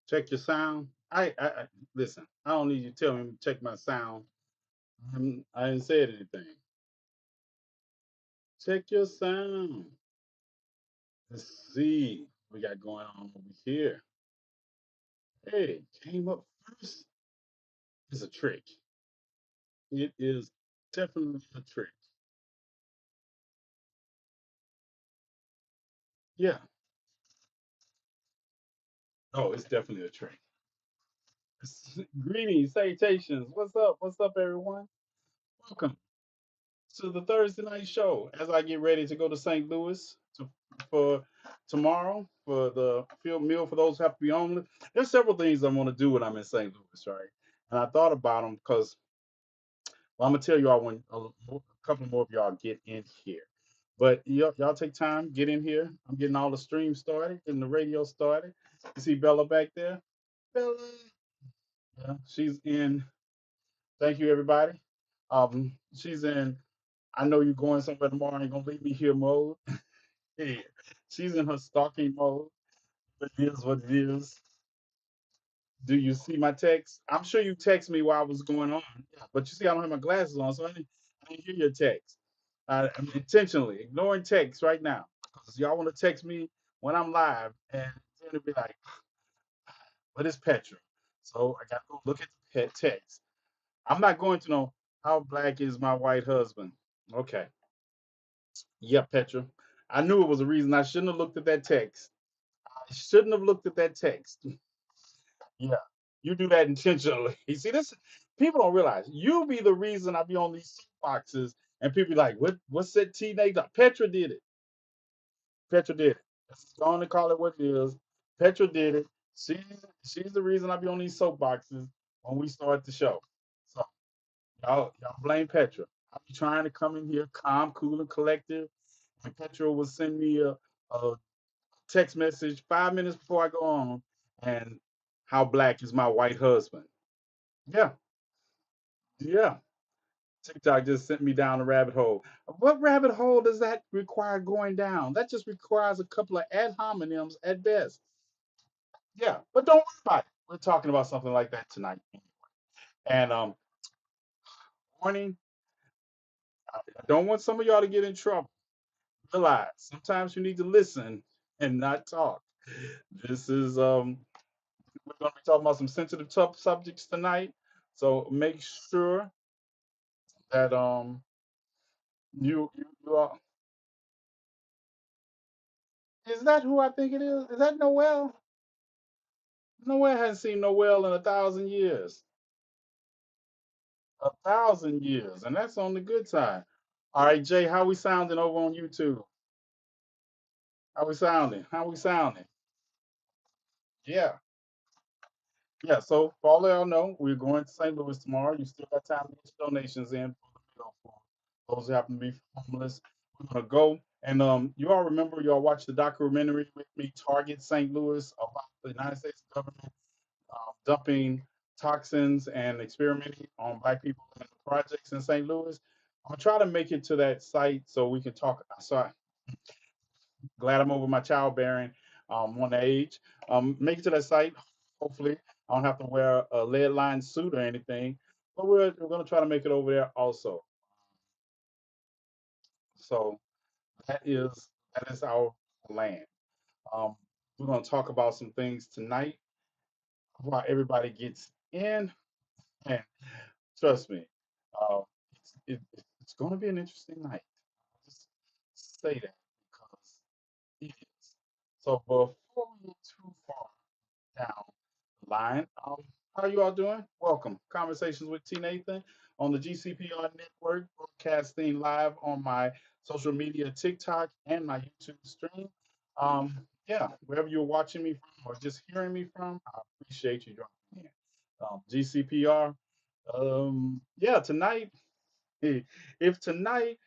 Check your sound. I listen. I don't need you to tell me to check my sound. I didn't say anything. Check your sound. Let's see what we got going on over here. Hey, came up first. It's a trick. It is definitely a trick. Yeah. Oh, it's definitely a trick. Greetings, salutations. What's up? What's up, everyone? Welcome to the Thursday night show as I get ready to go to St. Louis for tomorrow for the field meal for those who have to be homeless. There's several things I want to do when I'm in St. Louis, right? And I thought about them because well, I'm gonna tell y'all when a couple more of y'all get in here. But y'all take time, get in here. I'm getting all the streams started, getting the radio started. You see Bella back there? Bella. Yeah, she's in. Thank you, everybody. She's in. I know you're going somewhere tomorrow. Ain't gonna leave me here mode. Yeah, she's in her stalking mode. But it is what it is. Do you see my text? I'm sure you text me while I was going on. Yeah, but you see, I don't have my glasses on, so I didn't hear your text. I'm intentionally ignoring text right now because y'all want to text me when I'm live, and it'll be like, "What is Petra?" So I got to go look at the text. I'm not going to know how black is my white husband. Okay, yeah, Petra. I knew it was a reason I shouldn't have looked at that text. I shouldn't have looked at that text. Yeah, you do that intentionally. You see, this people don't realize you be the reason I be on these soapboxes, and people be like, "What's that TNathan?" Petra did it. Petra did it. Let's go on and call it what it is. Petra did it. She she's the reason I be on these soapboxes when we start the show. So y'all blame Petra. I be trying to come in here calm, cool, and collective, and Petra will send me a text message 5 minutes before I go on, and how black is my white husband? Yeah, yeah. TikTok just sent me down a rabbit hole. What rabbit hole does that require going down? That just requires a couple of ad hominems at best. Yeah, but don't worry about it. We're talking about something like that tonight. And warning, I don't want some of y'all to get in trouble. Realize sometimes you need to listen and not talk. This is we're gonna be talking about some sensitive tough subjects tonight. So make sure that you are. Is that who I think it is? Is that Noel? Noel hasn't seen Noel in 1,000 years. 1,000 years, and that's on the good side. All right, Jay, how we sounding over on YouTube? How we sounding? How we sounding? Yeah, yeah. So for all y'all know, we're going to St. Louis tomorrow. You still got time to get your donations in for the meal for those who happen to be homeless. We're gonna go. And you all remember y'all watched the documentary with me, Target St. Louis, about the United States government dumping toxins and experimenting on black people in the projects in St. Louis. I'm gonna try to make it to that site so we can talk. So I'm glad I'm over my childbearing one age. Make it to that site. Hopefully, I don't have to wear a lead line suit or anything. But we're gonna try to make it over there also. So that is our land. Um, we're gonna talk about some things tonight while everybody gets in. And trust me, uh, it's going to be an interesting night. I'll just say that because it is. So before we get too far down the line, how you all doing? Welcome. Conversations with TNathan on the GCPR network, broadcasting live on my social media, TikTok, and my YouTube stream. Yeah, wherever you're watching me from or just hearing me from, I appreciate you dropping in. GCPR. Yeah, tonight, if tonight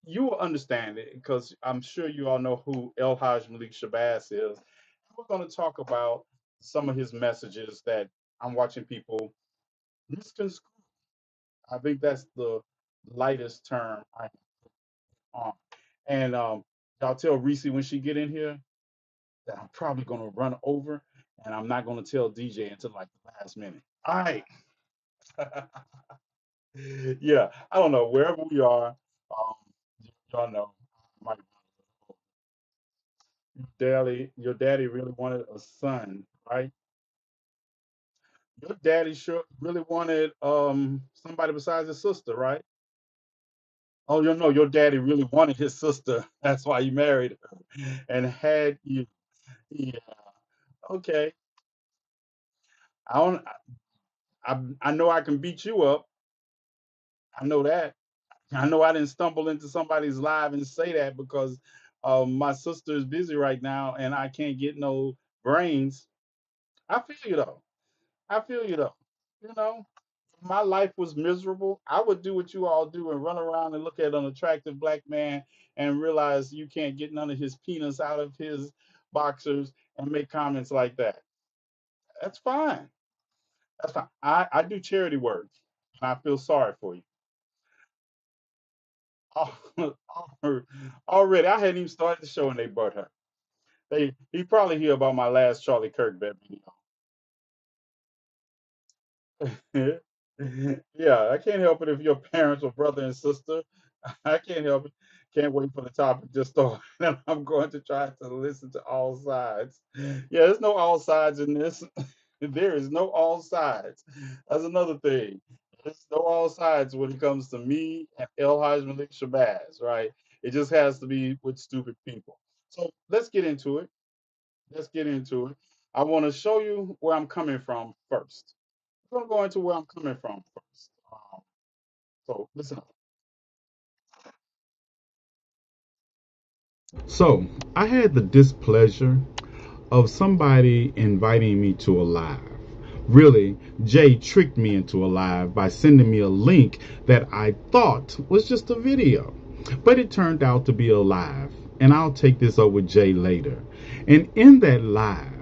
you will understand it, because I'm sure you all know who El Haj Malik Shabazz is. We're going to talk about some of his messages that I'm watching people misconstrue. I think that's the lightest term I can on. And y'all tell Reese when she get in here that I'm probably going to run over. and I'm not going to tell DJ until like the last minute. All right. Yeah, I don't know wherever we are. Y'all know my your daddy really wanted a son, right? Your daddy sure really wanted somebody besides his sister, right? Oh, you know, your daddy really wanted his sister. That's why you married her and had you. Yeah, okay. I don't. I know I can beat you up. I know that. I know I didn't stumble into somebody's live and say that because my sister is busy right now and I can't get no brains. I feel you though. I feel you though. You know, if my life was miserable, I would do what you all do and run around and look at an attractive black man and realize you can't get none of his penis out of his boxers and make comments like that. That's fine. That's fine. I do charity work and I feel sorry for you. Already, I hadn't even started the show and they brought her. He probably hear about my last Charlie Kirk bet video. Yeah, I can't help it if your parents or brother and sister. I can't help it. Can't wait for the topic to start. And I'm going to try to listen to all sides. Yeah, there's no all sides in this. There is no all sides. That's another thing. There's no all sides when it comes to me and El Haj Malik Shabazz, right? It just has to be with stupid people. So let's get into it. Let's get into it. I want to show you where I'm coming from first. I'm going to go into where I'm coming from first. So listen up. So I had the displeasure of somebody inviting me to a live. Really, Jay tricked me into a live by sending me a link that I thought was just a video. But it turned out to be a live. And I'll take this up with Jay later. And in that live,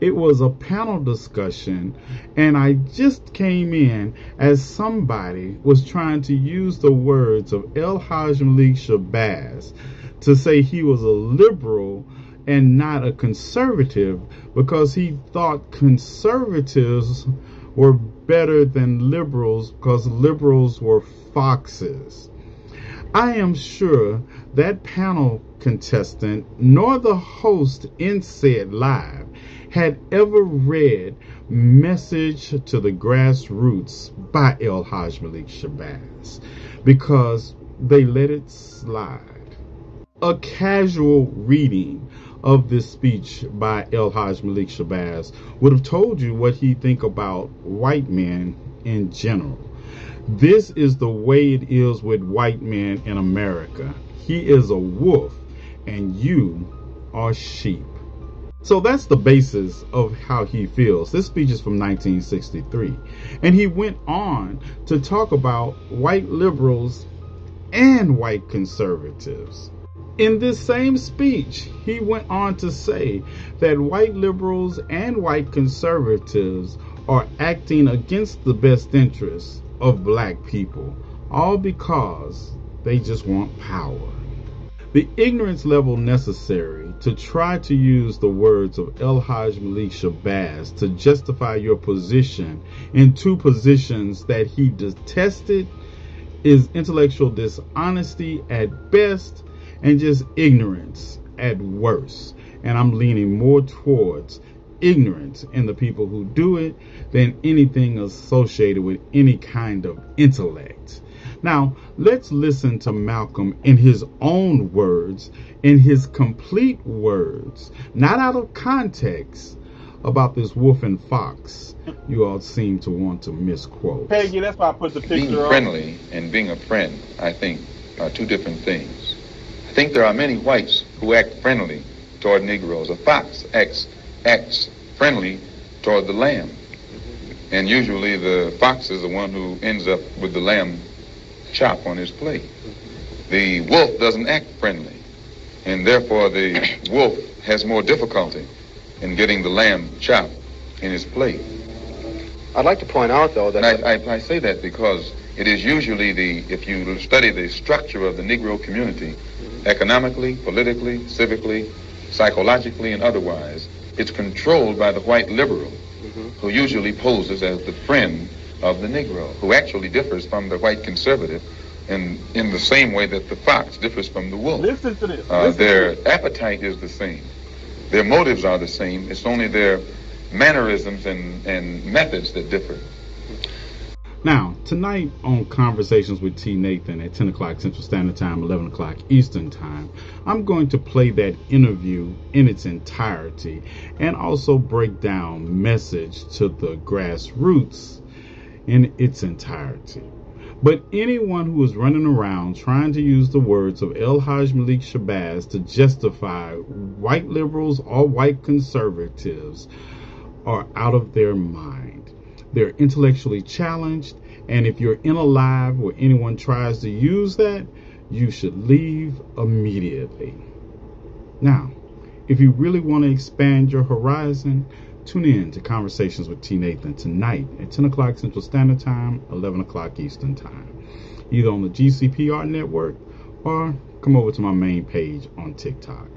it was a panel discussion, and I just came in as somebody was trying to use the words of El Haj Malik Shabazz to say he was a liberal and not a conservative because he thought conservatives were better than liberals because liberals were foxes. I am sure that panel contestant nor the host in said live had ever read Message to the Grassroots by El Haj Malik Shabazz because they let it slide. A casual reading of this speech by El Haj Malik Shabazz would have told you what he think about white men in general. This is the way it is with white men in America. He is a wolf and you are sheep. So that's the basis of how he feels. This speech is from 1963. And he went on to talk about white liberals and white conservatives. In this same speech, he went on to say that white liberals and white conservatives are acting against the best interests of black people, all because they just want power. The ignorance level necessary to try to use the words of El Haj Malik Shabazz to justify your position in two positions that he detested is intellectual dishonesty at best and just ignorance at worst. And I'm leaning more towards ignorance in the people who do it than anything associated with any kind of intellect. Now, let's listen to Malcolm in his own words, in his complete words, not out of context, about this wolf and fox you all seem to want to misquote. Peggy, that's why I put the picture Being friendly and being a friend, I think, are two different things. I think there are many whites who act friendly toward Negroes. A fox acts friendly toward the lamb. And usually the fox is the one who ends up with the lamb chop on his plate. The wolf doesn't act friendly, and therefore the wolf has more difficulty in getting the lamb chop in his plate. I'd like to point out, though, that... I say that because it is usually if you study the structure of the Negro community, economically, politically, civically, psychologically, and otherwise, it's controlled by the white liberal, who usually poses as the friend of the Negro, who actually differs from the white conservative in the same way that the fox differs from the wolf. Listen to this. Their appetite is the same. Their motives are the same. It's only their mannerisms and methods that differ. Now, tonight on Conversations with TNathan at 10 o'clock Central Standard Time, 11 o'clock Eastern Time, I'm going to play that interview in its entirety and also break down Message to the Grassroots in its entirety. But anyone who is running around trying to use the words of El Haj Malik Shabazz to justify white liberals or white conservatives are out of their mind. They're intellectually challenged, and if you're in a live where anyone tries to use that, you should leave immediately. Now, if you really want to expand your horizon, tune in to Conversations with TNathan tonight at 10 o'clock Central Standard Time, 11 o'clock Eastern Time, either on the GCPR network or come over to my main page on TikTok.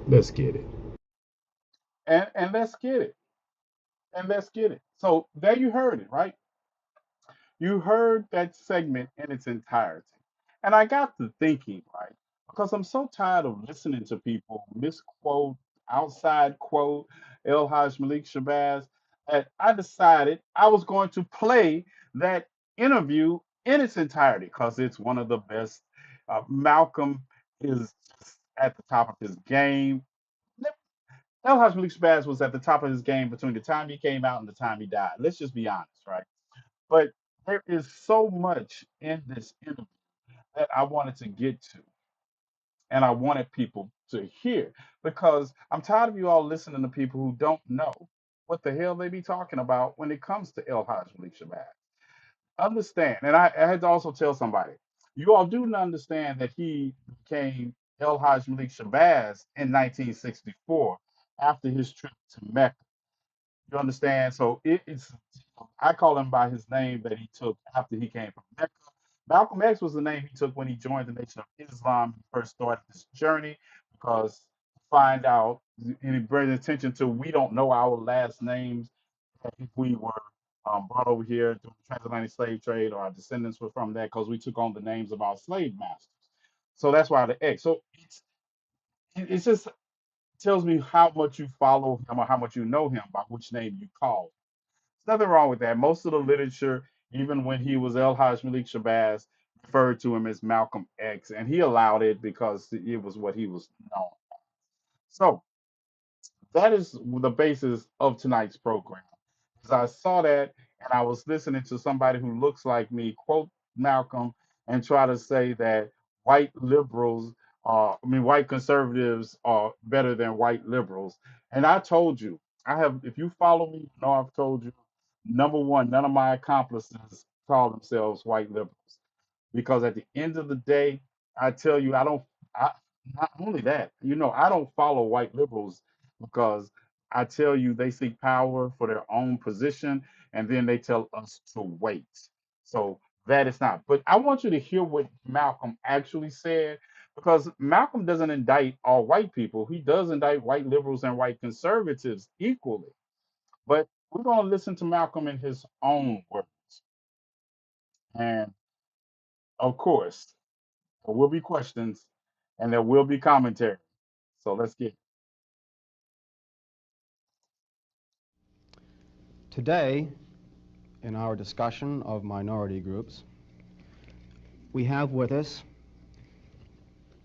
Let's get it. And let's get it. And let's get it. So there you heard it, right? You heard that segment in its entirety. And I got to thinking, right? Because I'm so tired of listening to people misquote, outside quote El Haj Malik Shabazz that I decided I was going to play that interview in its entirety because it's one of the best. Malcolm is at the top of his game. El Haj Malik Shabazz was at the top of his game between the time he came out and the time he died. Let's just be honest, right? But there is so much in this interview that I wanted to get to and I wanted people to hear because I'm tired of you all listening to people who don't know what the hell they be talking about when it comes to El Haj Malik Shabazz. Understand, and I had to also tell somebody, you all do understand that he became El Haj Malik Shabazz in 1964 after his trip to Mecca. You understand? So it's I call him by his name that he took after he came from Mecca. Malcolm X was the name he took when he joined the Nation of Islam. He first started this journey because to find out and he bring attention to we don't know our last names if we were brought over here through the transatlantic slave trade or our descendants were from that because we took on the names of our slave masters. So that's why the X. So it's just tells me how much you follow him or how much you know him by which name you call. There's nothing wrong with that. Most of the literature, even when he was El Haj Malik Shabazz, referred to him as Malcolm X, and he allowed it because it was what he was known. So that is the basis of tonight's program. As I saw that, and I was listening to somebody who looks like me quote Malcolm and try to say that white liberals, white conservatives are better than white liberals. And I told you, I have, if you follow me, you know I've told you, number one, none of my accomplices call themselves white liberals because at the end of the day, I tell you, I don't. I, not only that, I don't follow white liberals because I tell you they seek power for their own position, and then they tell us to wait. So that is not. But I want you to hear what Malcolm actually said because Malcolm doesn't indict all white people. He does indict white liberals and white conservatives equally. But we're going to listen to Malcolm in his own words. And of course, there will be questions and there will be commentary. So let's get it. Today, in our discussion of minority groups, we have with us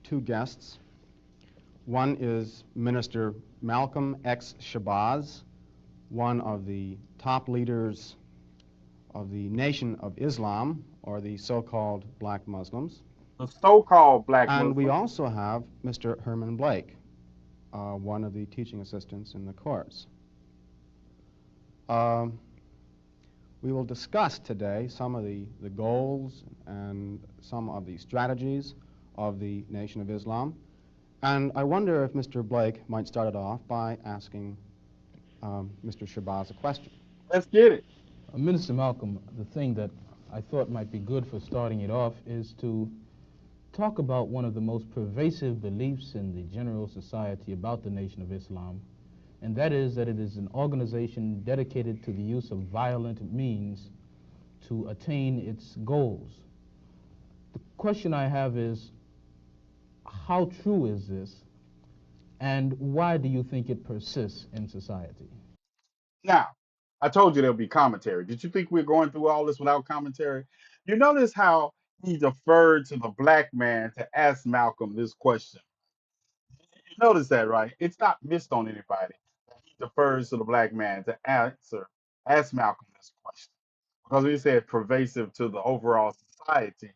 two guests. One is Minister Malcolm X. Shabazz, one of the top leaders of the Nation of Islam, or the so-called black Muslims. The so-called black And we Muslim. also have Mr. Herman Blake, one of the teaching assistants in the course. We will discuss today some of the goals and some of the strategies of the Nation of Islam. And I wonder if Mr. Blake might start it off by asking Mr. Shabazz a question. Let's get it. Minister Malcolm, the thing that I thought might be good for starting it off is to talk about one of the most pervasive beliefs in the general society about the Nation of Islam, and that is that it is an organization dedicated to the use of violent means to attain its goals. The question I have is, how true is this, and why do you think it persists in society? Now, I told you there'll be commentary. Did you think we're going through all this without commentary? You notice how he deferred to the black man to ask Malcolm this question. You notice that, right? It's not missed on anybody. He defers to the black man to ask Malcolm this question. Because he said pervasive to the overall society.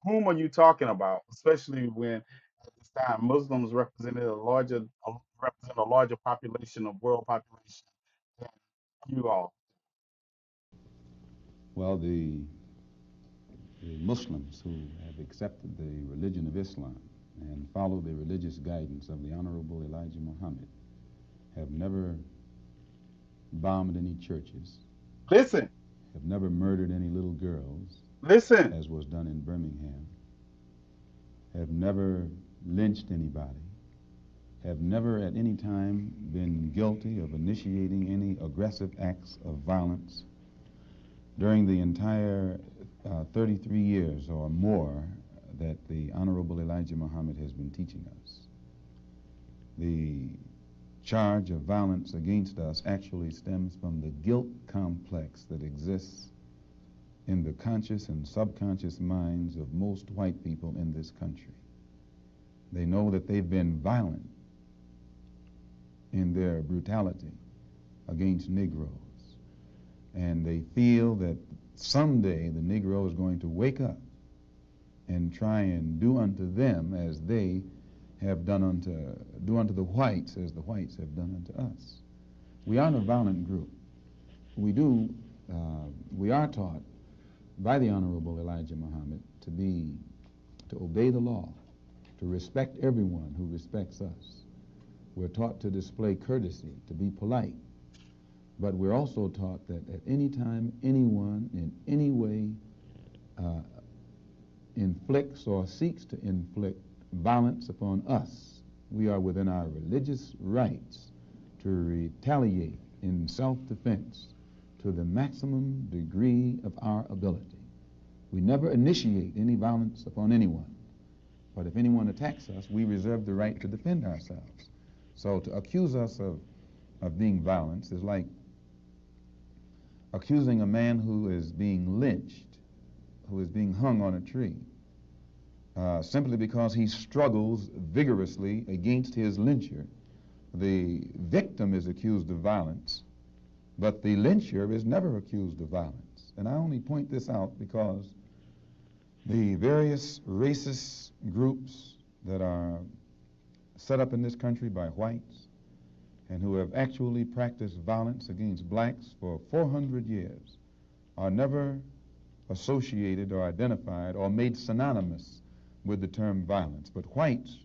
Whom are you talking about? Especially when at this time Muslims represent a larger population of world population than you all. Well, the Muslims who have accepted the religion of Islam and follow the religious guidance of the Honorable Elijah Muhammad have never bombed any churches, Listen, have never murdered any little girls, listen. as was done in Birmingham, have never lynched anybody, have never at any time been guilty of initiating any aggressive acts of violence during the entire 33 years or more that the Honorable Elijah Muhammad has been teaching us. The charge of violence against us actually stems from the guilt complex that exists in the conscious and subconscious minds of most white people in this country. They know that they've been violent in their brutality against Negroes, and they feel that someday the Negro is going to wake up and try and do unto them as they have do unto the whites as the whites have done unto us. We aren't a violent group. We are taught by the Honorable Elijah Muhammad to obey the law, to respect everyone who respects us. We're taught to display courtesy, to be polite. But we're also taught that at any time anyone in any way inflicts or seeks to inflict violence upon us, we are within our religious rights to retaliate in self-defense to the maximum degree of our ability. We never initiate any violence upon anyone, but if anyone attacks us, we reserve the right to defend ourselves. So to accuse us of being violent is like accusing a man who is being lynched, who is being hung on a tree, simply because he struggles vigorously against his lyncher. The victim is accused of violence, but the lyncher is never accused of violence. And I only point this out because the various racist groups that are set up in this country by whites and who have actually practiced violence against blacks for 400 years are never associated or identified or made synonymous with the term violence. But whites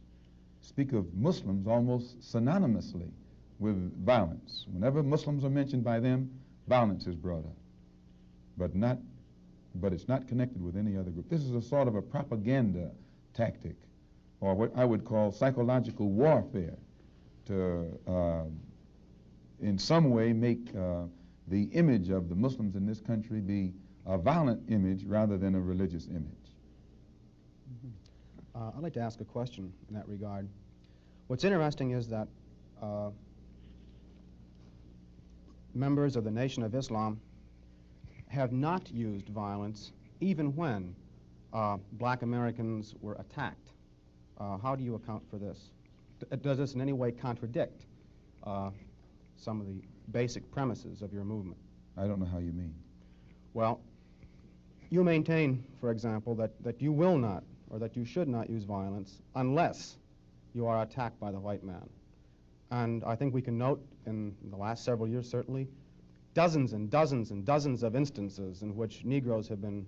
speak of Muslims almost synonymously with violence. Whenever Muslims are mentioned by them, violence is brought up, but it's not connected with any other group. This is a sort of a propaganda tactic, or what I would call psychological warfare, to in some way make the image of the Muslims in this country be a violent image rather than a religious image. I'd like to ask a question in that regard. What's interesting is that members of the Nation of Islam have not used violence even when black Americans were attacked. How do you account for this? Does this in any way contradict some of the basic premises of your movement? I don't know how you mean. Well, you maintain, for example, that you will not or that you should not use violence unless you are attacked by the white man. And I think we can note in the last several years, certainly, dozens and dozens and dozens of instances in which Negroes have been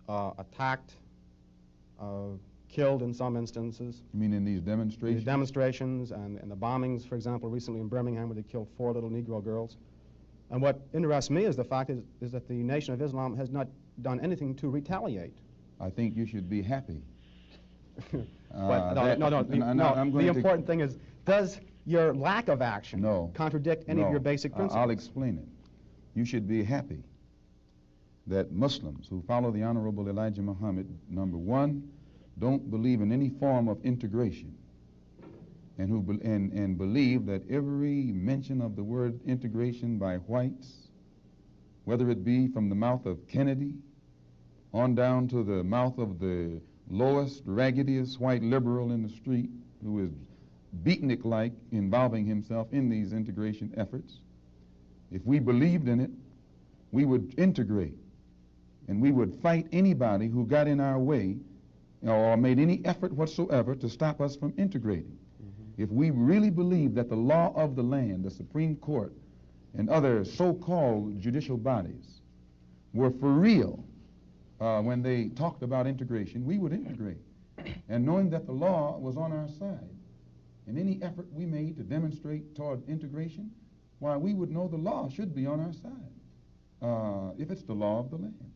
attacked, killed in some instances. You mean in these demonstrations? These demonstrations and the bombings, for example, recently in Birmingham where they killed 4 little Negro girls. And what interests me is the fact is that the Nation of Islam has not done anything to retaliate. I think you should be happy. But the important thing is, does your lack of action No. contradict any of your basic principles? I'll explain it. You should be happy that Muslims who follow the Honorable Elijah Muhammad, number one, don't believe in any form of integration, and believe that every mention of the word integration by whites, whether it be from the mouth of Kennedy on down to the mouth of the lowest, raggediest white liberal in the street who is beatnik-like involving himself in these integration efforts, if we believed in it, we would integrate, and we would fight anybody who got in our way or made any effort whatsoever to stop us from integrating. If we really believed that the law of the land, the Supreme Court, and other so-called judicial bodies were for real when they talked about integration, we would integrate. And knowing that the law was on our side, and any effort we made to demonstrate toward integration, why, we would know the law should be on our side, if it's the law of the land.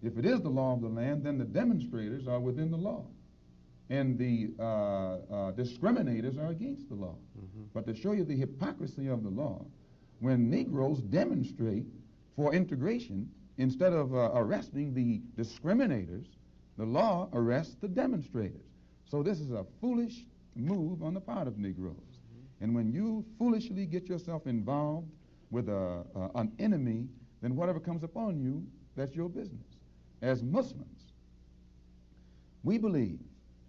If it is the law of the land, then the demonstrators are within the law, and the discriminators are against the law. But to show you the hypocrisy of the law, when Negroes demonstrate for integration, instead of arresting the discriminators, the law arrests the demonstrators. So this is a foolish move on the part of Negroes. And when you foolishly get yourself involved with an enemy, then whatever comes upon you, that's your business. As Muslims, we believe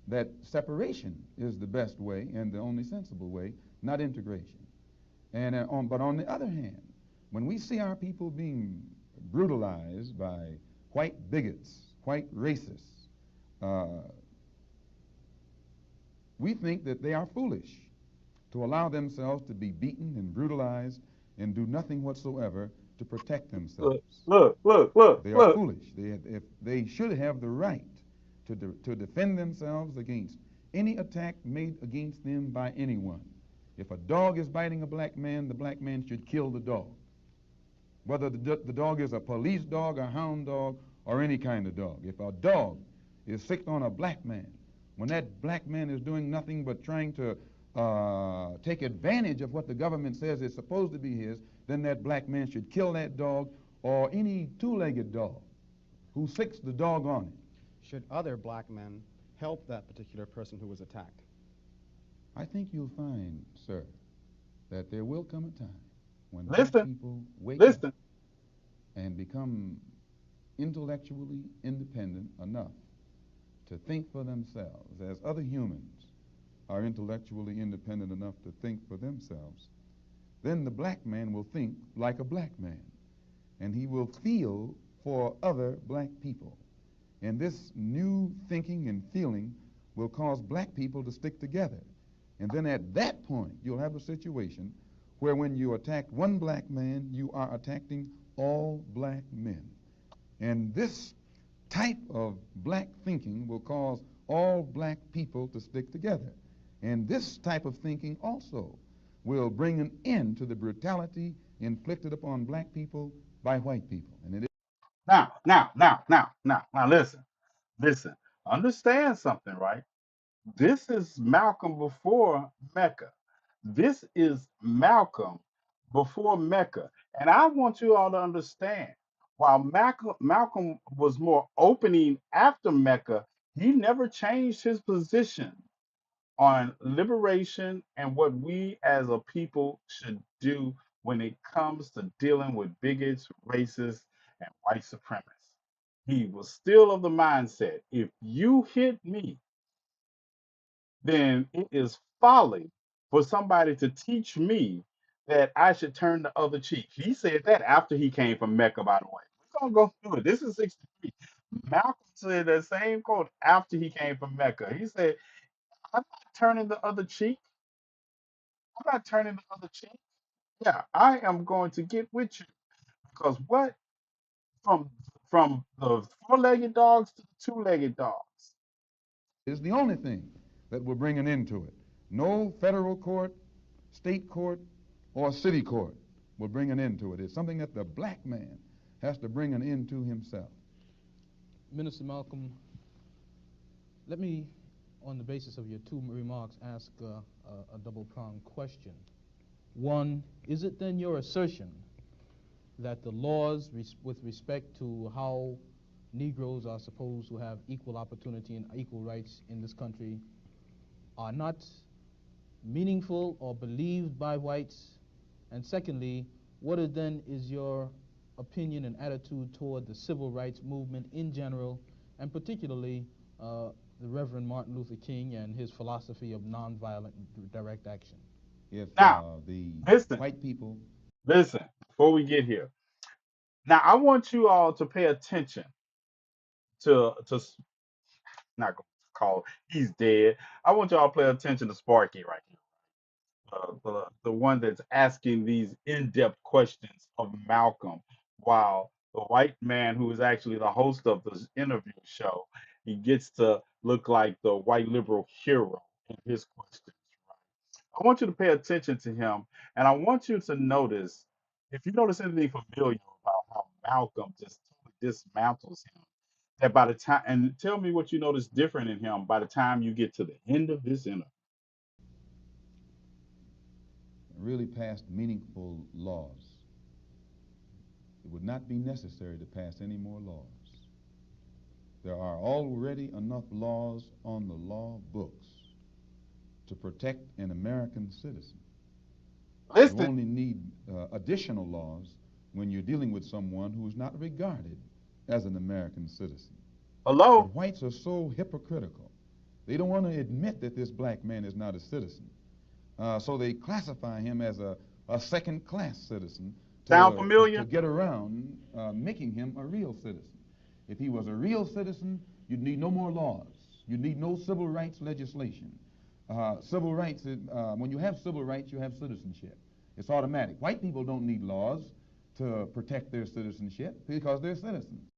that separation is the best way and the only sensible way, not integration. And but on the other hand, when we see our people being brutalized by white bigots, white racists, we think that they are foolish to allow themselves to be beaten and brutalized and do nothing whatsoever to protect themselves. Look. They are foolish. They should have the right to defend themselves against any attack made against them by anyone. If a dog is biting a black man, the black man should kill the dog. Whether the dog is a police dog, a hound dog, or any kind of dog. If a dog is sick on a black man, when that black man is doing nothing but trying to take advantage of what the government says is supposed to be his, then that black man should kill that dog or any two-legged dog who sicks the dog on it. Should other black men help that particular person who was attacked? I think you'll find, sir, that there will come a time when Listen. black people wake up Listen. and become intellectually independent enough to think for themselves, as other humans are intellectually independent enough to think for themselves. Then the black man will think like a black man, and he will feel for other black people. And this new thinking and feeling will cause black people to stick together. And then at that point, you'll have a situation where when you attack one black man, you are attacking all black men. And this type of black thinking will cause all black people to stick together. And this type of thinking also will bring an end to the brutality inflicted upon black people by white people. And it is Now, listen. Understand something, right? This is Malcolm before Mecca. This is Malcolm before Mecca. And I want you all to understand, while Malcolm was more opening after Mecca, he never changed his position on liberation and what we as a people should do when it comes to dealing with bigots, racists, and white supremacists. He was still of the mindset, if you hit me, then it is folly for somebody to teach me that I should turn the other cheek. He said that after he came from Mecca, by the way. We're going to go through it. This is 63. Malcolm said that same quote after he came from Mecca. He said, I'm not turning the other cheek. I'm not turning the other cheek. Yeah, I am going to get with you. Because what? From the four-legged dogs to the two-legged dogs. the only thing that will bring an end to it. No federal court, state court, or city court will bring an end to it. It's something that the black man has to bring an end to himself. Minister Malcolm, let me on the basis of your two remarks, ask a double-pronged question. One, is it then your assertion that the laws with respect to how Negroes are supposed to have equal opportunity and equal rights in this country are not meaningful or believed by whites? And secondly, what is your opinion and attitude toward the civil rights movement in general, and particularly the Reverend Martin Luther King and his philosophy of nonviolent direct action? If Now, the listen, white people, listen, before we get here. Now, I want you all to pay attention to not going to call, he's dead. I want y'all to pay attention to Sparky right here. The one that's asking these in-depth questions of Malcolm, while the white man who is actually the host of this interview show, he gets to look like the white liberal hero in his questions. I want you to pay attention to him, and I want you to notice, if you notice anything familiar about how Malcolm just totally dismantles him, that by the time, and tell me what you notice different in him by the time you get to the end of this interview. really passed meaningful laws, it would not be necessary to pass any more laws. There are already enough laws on the law books to protect an American citizen. You Listen, only need additional laws when you're dealing with someone who's not regarded as an American citizen. hello, But whites are so hypocritical. They don't want to admit that this black man is not a citizen. So they classify him as a second-class citizen sound to familiar? get around making him a real citizen. If he was a real citizen, you'd need no more laws. You'd need no civil rights legislation. Civil rights, when you have civil rights, you have citizenship. It's automatic. White people don't need laws to protect their citizenship because they're citizens.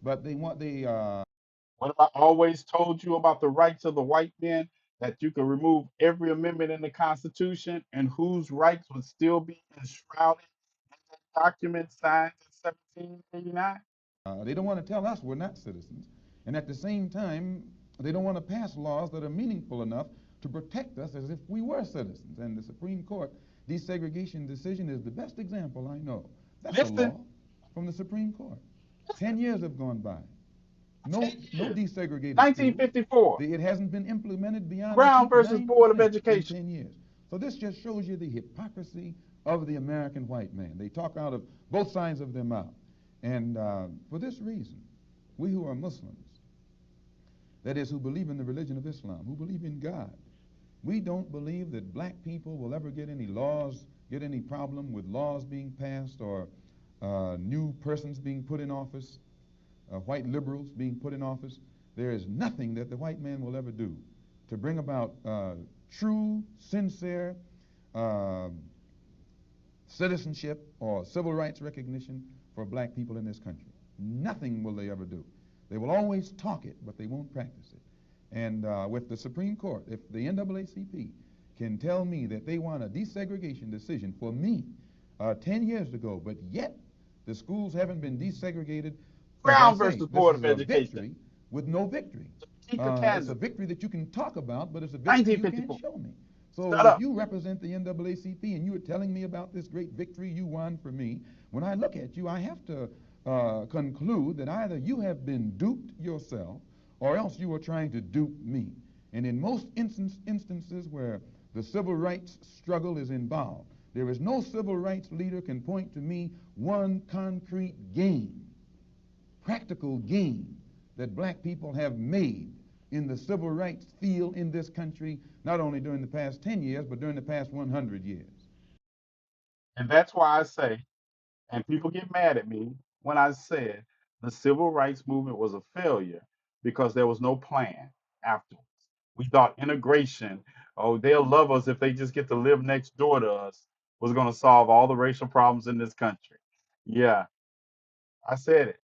But What have I always told you about the rights of the white men? That you can remove every amendment in the Constitution and whose rights would still be enshrouded in that document signed in 1789? They don't want to tell us we're not citizens. And at the same time, they don't want to pass laws that are meaningful enough to protect us as if we were citizens. And the Supreme Court desegregation decision is the best example I know. That's a Listen, law from the Supreme Court. listen, 10 years have gone by. 10 No years. desegregated schools. 1954, It hasn't been implemented beyond, I Brown think, versus Board of 9% in Education. 10 years. So this just shows you the hypocrisy of the American white man. They talk out of both sides of their mouth. And for this reason, we who are Muslims, that is, who believe in the religion of Islam, who believe in God, we don't believe that black people will ever get any laws, get any problem with laws being passed or new persons being put in office, white liberals being put in office. There is nothing that the white man will ever do to bring about true, sincere citizenship or civil rights recognition for black people in this country. Nothing will they ever do. They will always talk it, but they won't practice it. And with the Supreme Court, if the NAACP can tell me that they want a desegregation decision for me 10 years ago, but yet the schools haven't been desegregated, as I Brown say, versus this Board is of a Education. victory with no victory. Topeka, It's a Kansas, victory that you can talk about, but it's a victory you can't 1954. show me. So Shut if up. you represent the NAACP and you are telling me about this great victory you won for me, when I look at you, I have to conclude that either you have been duped yourself or else you are trying to dupe me. And in most instances where the civil rights struggle is involved, there is no civil rights leader can point to me one concrete gain, practical gain that black people have made in the civil rights field in this country, not only during the past 10 years, but during the past 100 years. And that's why I say, and people get mad at me when I said the civil rights movement was a failure because there was no plan afterwards. We thought integration, oh, they'll love us if they just get to live next door to us, was going to solve all the racial problems in this country. Yeah, I said it.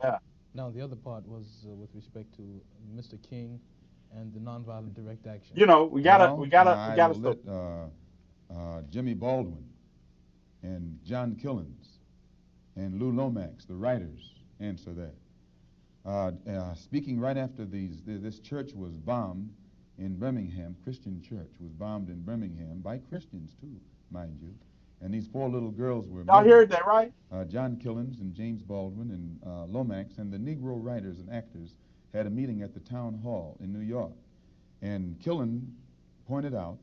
Yeah. Now, the other part was with respect to Mr. King and the nonviolent direct action. You know, we gotta, we Well, gotta, we I gotta will stop. let Jimmy Baldwin and John Killens and Lou Lomax, the writers, answer that. Speaking right after this church was bombed in Birmingham, Christian church was bombed in Birmingham by Christians too, mind you. And these four little girls were Y'all murdered. heard that, right? John Killens and James Baldwin and Lomax and the Negro writers and actors had a meeting at the town hall in New York. And Killen pointed out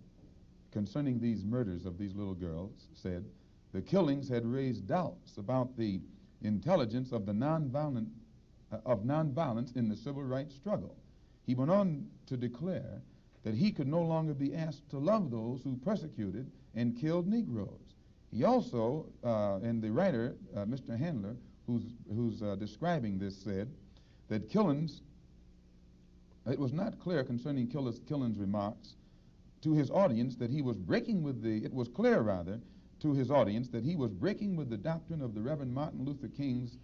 concerning these murders of these little girls, said the killings had raised doubts about the intelligence of the nonviolence in the civil rights struggle. He went on to declare that he could no longer be asked to love those who persecuted and killed Negroes. He also, and the writer, Mr. Handler, who's describing this, said that Killens, it was not clear concerning Killens' remarks to his audience that he was breaking with it was clear rather to his audience that he was breaking with the doctrine of the Reverend Martin Luther King's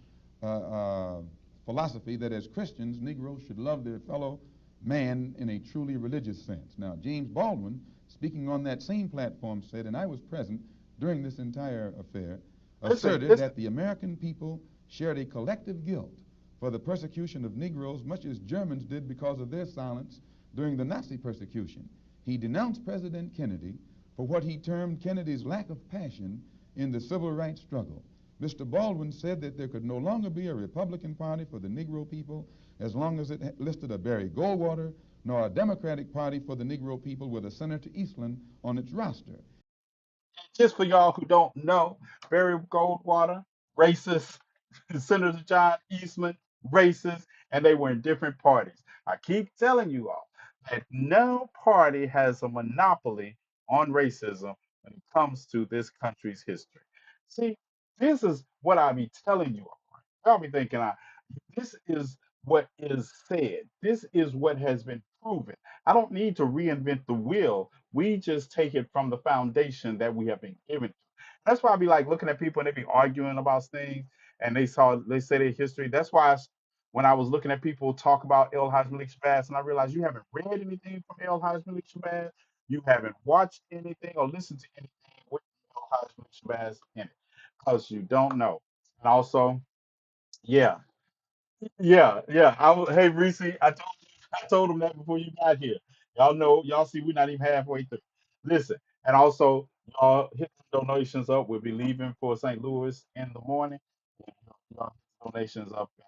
philosophy that as Christians, Negroes should love their fellow man in a truly religious sense. Now, James Baldwin, speaking on that same platform, said, and I was present during this entire affair, asserted that the American people shared a collective guilt for the persecution of Negroes, much as Germans did because of their silence during the Nazi persecution. He denounced President Kennedy for what he termed Kennedy's lack of passion in the civil rights struggle. Mr. Baldwin said that there could no longer be a Republican Party for the Negro people as long as it listed a Barry Goldwater, nor a Democratic Party for the Negro people with a Senator Eastland on its roster. Just for y'all who don't know, Barry Goldwater, racist. Senator John Eastman, racist, and they were in different parties. I keep telling you all that no party has a monopoly on racism when it comes to this country's history. See, this is what I be telling you all. Y'all be thinking, this is what is said. This is what has been proven. I don't need to reinvent the wheel. We just take it from the foundation that we have been given. That's why I be like looking at people and they be arguing about things and they say their history. That's why when I was looking at people talk about El Haj Malik Shabazz and I realized you haven't read anything from El Haj Malik Shabazz, you haven't watched anything or listened to anything with El Haj Malik Shabazz in it because you don't know. And also, yeah, yeah. Hey, Reese, I told him that before you got here. Y'all know, y'all see, we're not even halfway through. Listen, and also, y'all hit the donations up. We'll be leaving for St. Louis in the morning. Y'all hit the donations up and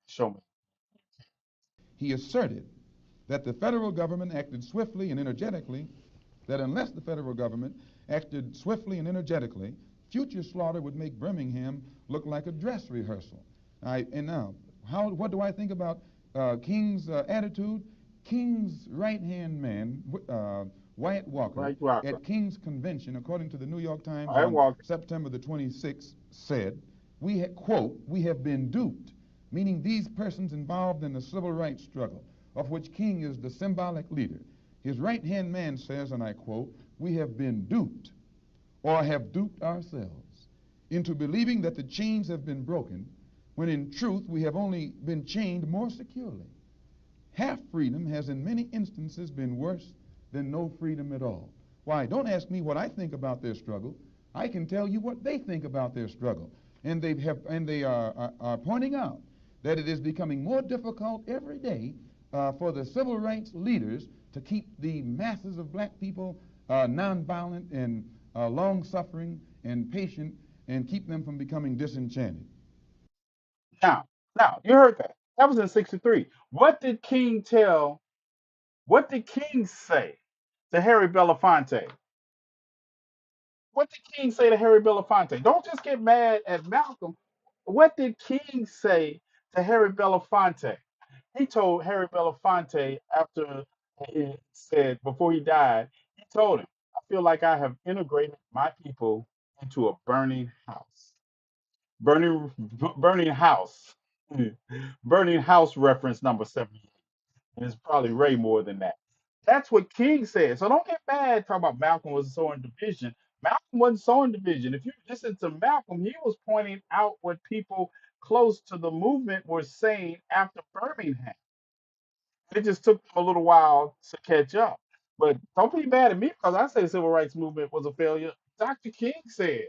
show me. He asserted that the federal government acted swiftly and energetically, that unless the federal government acted swiftly and energetically, future slaughter would make Birmingham look like a dress rehearsal. And now, what do I think about King's attitude? King's right-hand man, Wyatt Walker, Right, Walker. at King's convention, according to the New York Times Right, on Walker. September the 26th, said, quote, we have been duped, meaning these persons involved in the civil rights struggle, of which King is the symbolic leader. His right-hand man says, and I quote, we have been duped or have duped ourselves into believing that the chains have been broken, when in truth we have only been chained more securely. Half freedom has in many instances been worse than no freedom at all. Why, don't ask me what I think about their struggle. I can tell you what they think about their struggle. And they are pointing out that it is becoming more difficult every day for the civil rights leaders to keep the masses of black people nonviolent and long-suffering and patient and keep them from becoming disenchanted. Now, now, you heard that. That was in 63. What did King say to Harry Belafonte? What did King say to Harry Belafonte? Don't just get mad at Malcolm. What did King say to Harry Belafonte? He told Harry Belafonte after he said, before he died, he told him, I feel like I have integrated my people into a burning house. Burning house. Burning house reference number 78. And it's probably way more than that. That's what King said. So don't get mad talking about Malcolm was sowing division. Malcolm wasn't sowing division. If you listen to Malcolm, he was pointing out what people close to the movement were saying after Birmingham. It just took them a little while to catch up. But don't be mad at me because I say the civil rights movement was a failure. Dr. King said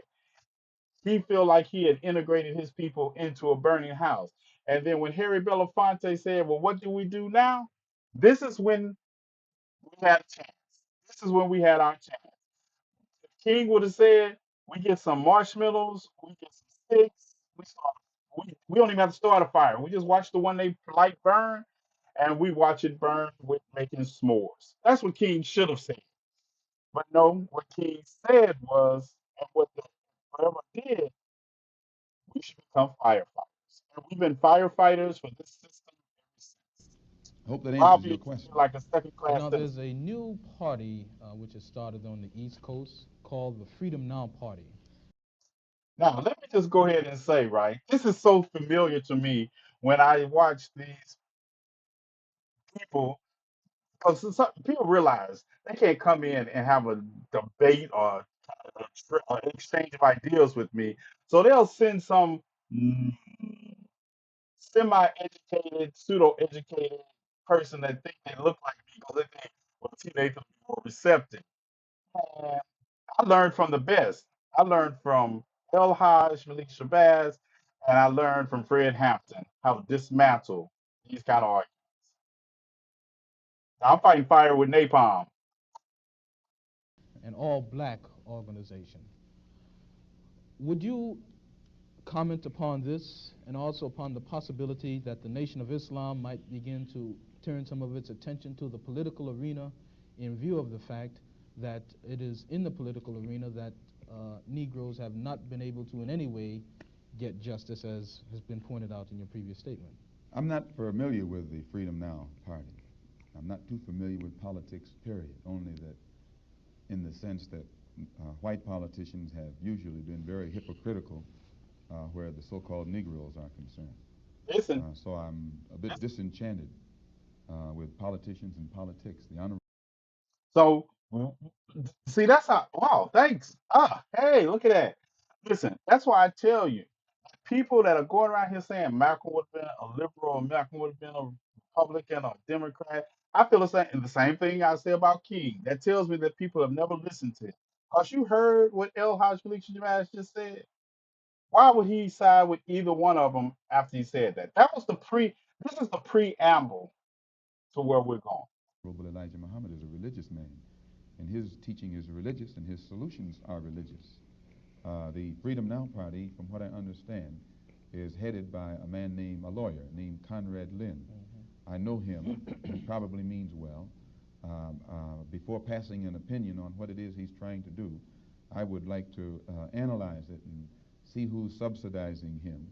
he felt like he had integrated his people into a burning house. And then when Harry Belafonte said, "Well, what do we do now?" This is when we had a chance. This is when we had our chance. If King would have said, "We get some marshmallows, we get some sticks, we don't even have to start a fire. We just watch the one they light burn, and we watch it burn with making s'mores." That's what King should have said. But no, what King said was, and what the whatever did, we should become firefighters. And we've been firefighters for this system ever since. I hope that answers Robbie your is just question. like a second Well, class now citizen. there's a new party which has started on the East Coast called the Freedom Now Party. Now, let me just go ahead and say, right, this is so familiar to me when I watch these people, because some people realize they can't come in and have a debate or an exchange of ideas with me. So they'll send some mm, semi-educated, pseudo-educated person that think they look like me because they think, well, TNathan will be more receptive. And I learned from the best. I learned from El Haj, Malik Shabazz, and I learned from Fred Hampton how to dismantle these kind of arguments. Now, I'm fighting fire with napalm. An all-black organization. Would you comment upon this and also upon the possibility that the Nation of Islam might begin to turn some of its attention to the political arena in view of the fact that it is in the political arena that Negroes have not been able to in any way get justice, as has been pointed out in your previous statement? I'm not familiar with the Freedom Now party. I'm not too familiar with politics, period, only that in the sense that white politicians have usually been very hypocritical where the so-called Negroes are concerned. Listen, So I'm a bit disenchanted with politicians and politics. The honorable so see, that's how. Wow, thanks. Hey, look at that. Listen, that's why I tell you, people that are going around here saying Malcolm would have been a liberal, Malcolm would have been a Republican or Democrat. I feel the same thing I say about King. That tells me that people have never listened to it. Cause you heard what El Haj Malik Shabazz just said. Why would he side with either one of them after he said that? That was the pre. This is the preamble to where we're going. Elijah Muhammad is a religious man, and his teaching is religious, and his solutions are religious. The Freedom Now Party, from what I understand, is headed by a lawyer named Conrad Lynn. I know him. He probably means well. Before passing an opinion on what it is he's trying to do, I would like to analyze it and see who's subsidizing him.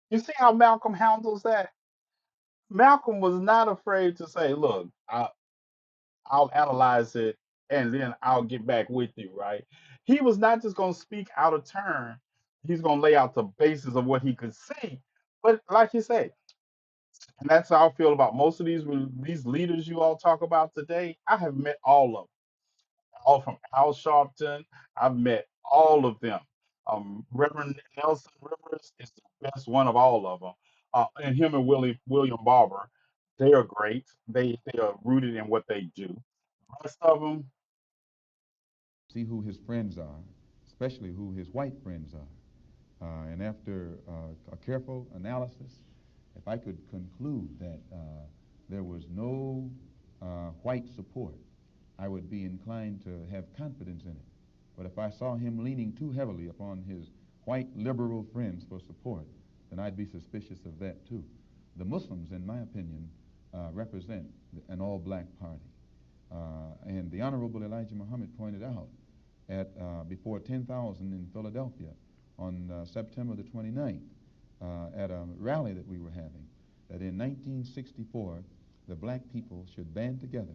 You see how Malcolm handles that? Malcolm was not afraid to say, "Look, I'll analyze it and then I'll get back with you," right? He was not just going to speak out of turn. He's going to lay out the basis of what he could see. But like you say, and that's how I feel about most of these leaders you all talk about today. I have met all of them, all from Al Sharpton. I've met all of them. Reverend Nelson Rivers is the best one of all of them. And him and William Barber, they are great. They are rooted in what they do. The rest of them, See who his friends are, especially who his white friends are. And after a careful analysis, if I could conclude that there was no white support, I would be inclined to have confidence in it. But if I saw him leaning too heavily upon his white liberal friends for support, then I'd be suspicious of that too. The Muslims, in my opinion, represent an all-black party. And the Honorable Elijah Muhammad pointed out at before 10,000 in Philadelphia on September the 29th at a rally that we were having, that in 1964 the black people should band together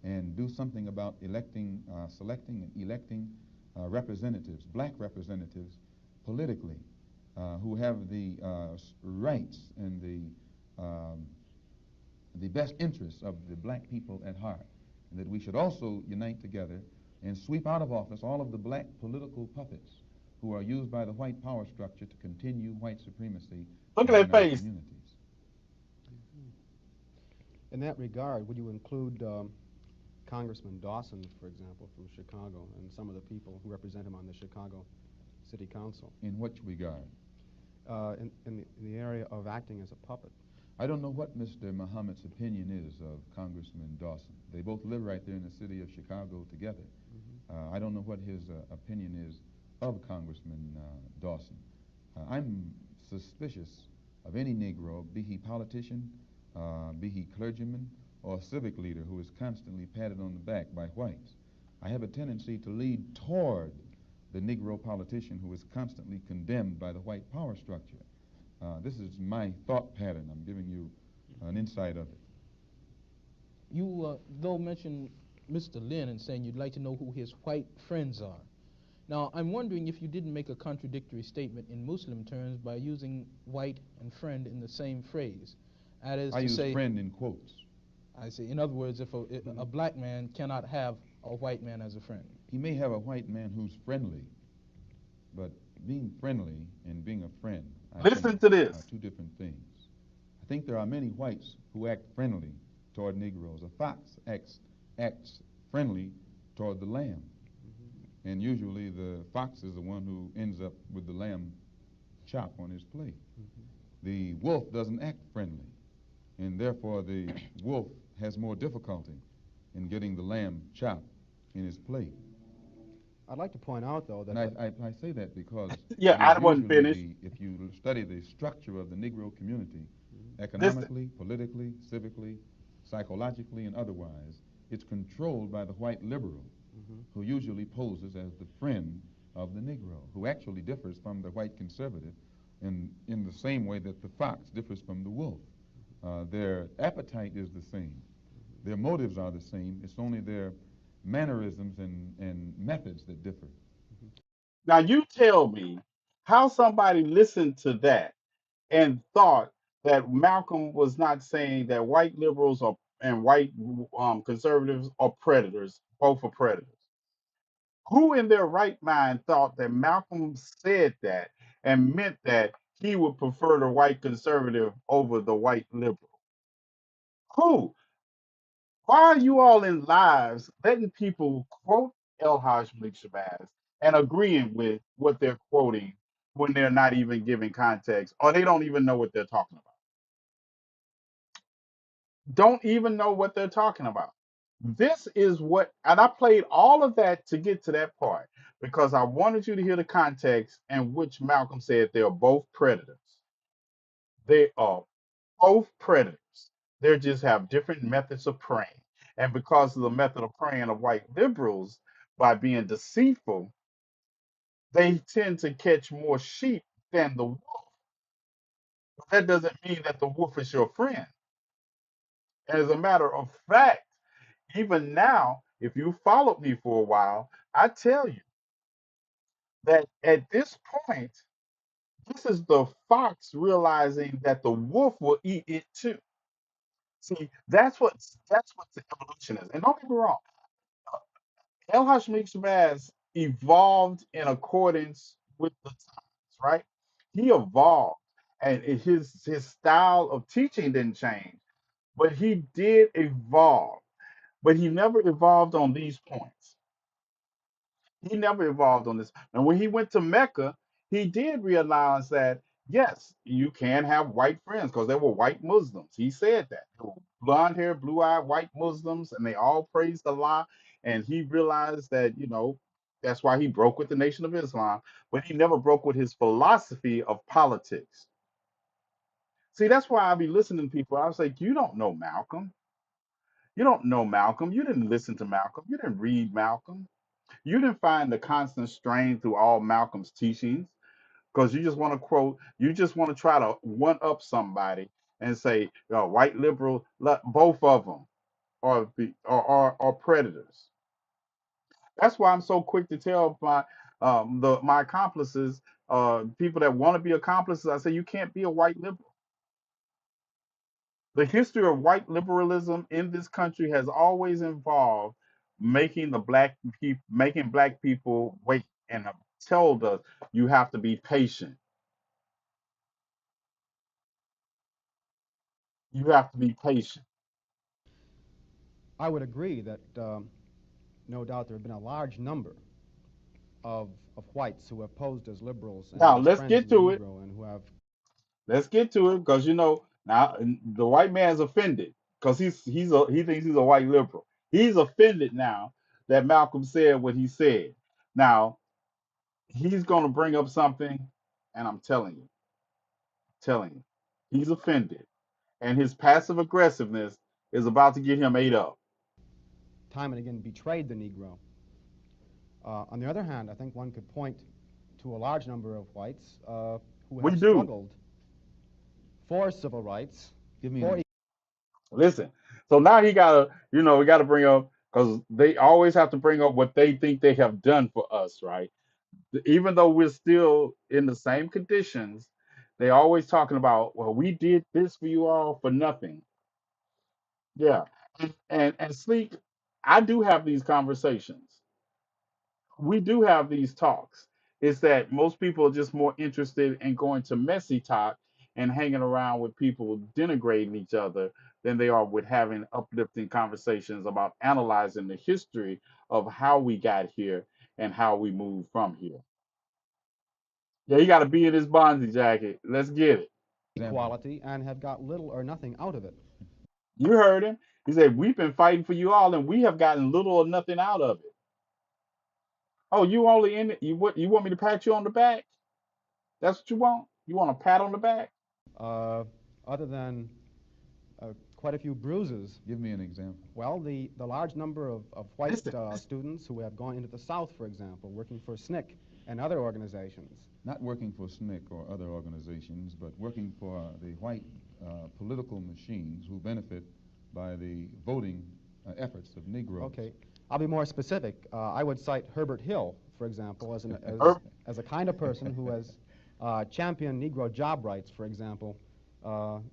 and do something about selecting and electing representatives, black representatives, politically, who have the rights and the best interests of the black people at heart, and that we should also unite together and sweep out of office all of the black political puppets who are used by the white power structure to continue white supremacy look at in that our face. communities. In that regard, would you include Congressman Dawson, for example, from Chicago, and some of the people who represent him on the Chicago City Council? In which regard? in the area of acting as a puppet. I don't know what Mr. Muhammad's opinion is of Congressman Dawson. They both live right there in the city of Chicago together. I don't know what his opinion is of Congressman Dawson. I'm suspicious of any Negro, be he politician, be he clergyman, or civic leader who is constantly patted on the back by whites. I have a tendency to lead toward the Negro politician who is constantly condemned by the white power structure. This is my thought pattern. I'm giving you an insight of it. You, though, mentioned Mr. Lynn and saying you'd like to know who his white friends are. Now, I'm wondering if you didn't make a contradictory statement in Muslim terms by using white and friend in the same phrase. That is I to use say, friend in quotes. I say, in other words, if a black man cannot have a white man as a friend. He may have a white man who's friendly, but being friendly and being a friend, I think, Listen to are this. two different things. I think there are many whites who act friendly toward Negroes. A fox acts friendly toward the lamb. And usually the fox is the one who ends up with the lamb chop on his plate. The wolf doesn't act friendly, and therefore the wolf has more difficulty in getting the lamb chop in his plate. I'd like to point out, though, that And I say that because Yeah, it is I wasn't usually finished. if you study the structure of the Negro community, This, economically, politically, civically, psychologically, and otherwise, it's controlled by the white liberal, who usually poses as the friend of the Negro, who actually differs from the white conservative in the same way that the fox differs from the wolf. Their appetite is the same. Their motives are the same. It's only their mannerisms and methods that differ. now you tell me how somebody listened to that and thought that Malcolm was not saying that white liberals are and white conservatives are predators, both are predators. Who in their right mind thought that Malcolm said that and meant that he would prefer the white conservative over the white liberal? Who? Why are you all in lives letting people quote El Hajj Malik Shabazz and agreeing with what they're quoting when they're not even giving context or they don't even know what they're talking about? Don't even know what they're talking about. This is what, and I played all of that to get to that part because I wanted you to hear the context in which Malcolm said they are both predators. They are both predators. They just have different methods of preying. And because of the method of preying of white liberals, by being deceitful, they tend to catch more sheep than the wolf. But that doesn't mean that the wolf is your friend. As a matter of fact, even now, if you followed me for a while, I tell you that at this point, this is the fox realizing that the wolf will eat it too. See, that's what the evolution is. And don't get me wrong, El Hashemite Shabazz evolved in accordance with the times, right? He evolved, and his style of teaching didn't change, but he did evolve. But he never evolved on these points. He never evolved on this. And when he went to Mecca, he did realize that yes, you can have white friends because they were white Muslims. He said that. They were blonde hair, blue eyed white Muslims, and they all praised Allah. And he realized that, that's why he broke with the Nation of Islam, but he never broke with his philosophy of politics. See, that's why I be listening to people. I was like, you don't know Malcolm. You don't know Malcolm. You didn't listen to Malcolm. You didn't read Malcolm. You didn't find the constant strain through all Malcolm's teachings because you just want to quote, you just want to try to one up somebody and say, white liberal, both of them are predators. That's why I'm so quick to tell my accomplices, people that want to be accomplices, I say you can't be a white liberal. The history of white liberalism in this country has always involved making black people wait and have told us you have to be patient. You have to be patient. I would agree that no doubt there have been a large number of whites who have posed as liberals and Now as let's friends get of the to it. Negro and who have Let's get to it because now the white man's offended because he thinks he's a white liberal. He's offended now that Malcolm said what he said. Now he's going to bring up something, and I'm telling you, he's offended, and his passive aggressiveness is about to get him ate up. time and again betrayed the Negro. On the other hand, I think one could point to a large number of whites who We have do. struggled for civil rights, Give me for an Listen. So now we gotta bring up because they always have to bring up what they think they have done for us, right? Even though we're still in the same conditions, they always talking about, well, we did this for you all for nothing. Yeah. And sleep, I do have these conversations. We do have these talks. It's that most people are just more interested in going to messy talk and hanging around with people denigrating each other than they are with having uplifting conversations about analyzing the history of how we got here and how we move from here. Yeah, he got to be in his Bonzi jacket. Let's get it. example. equality and have got little or nothing out of it. You heard him. He said, we've been fighting for you all and we have gotten little or nothing out of it. Oh, you only in it. You want me to pat you on the back? That's what you want? You want a pat on the back? Uh, Other than quite a few bruises, Give me an example. well, the large number of white Listen, students who have gone into the South, for example, working for SNCC and other organizations. Not working for SNCC or other organizations, but working for the white political machines who benefit by the voting efforts of Negroes. Okay, I'll be more specific. I would cite Herbert Hill, for example, Herb, as a kind of person who has championed Negro job rights, for example,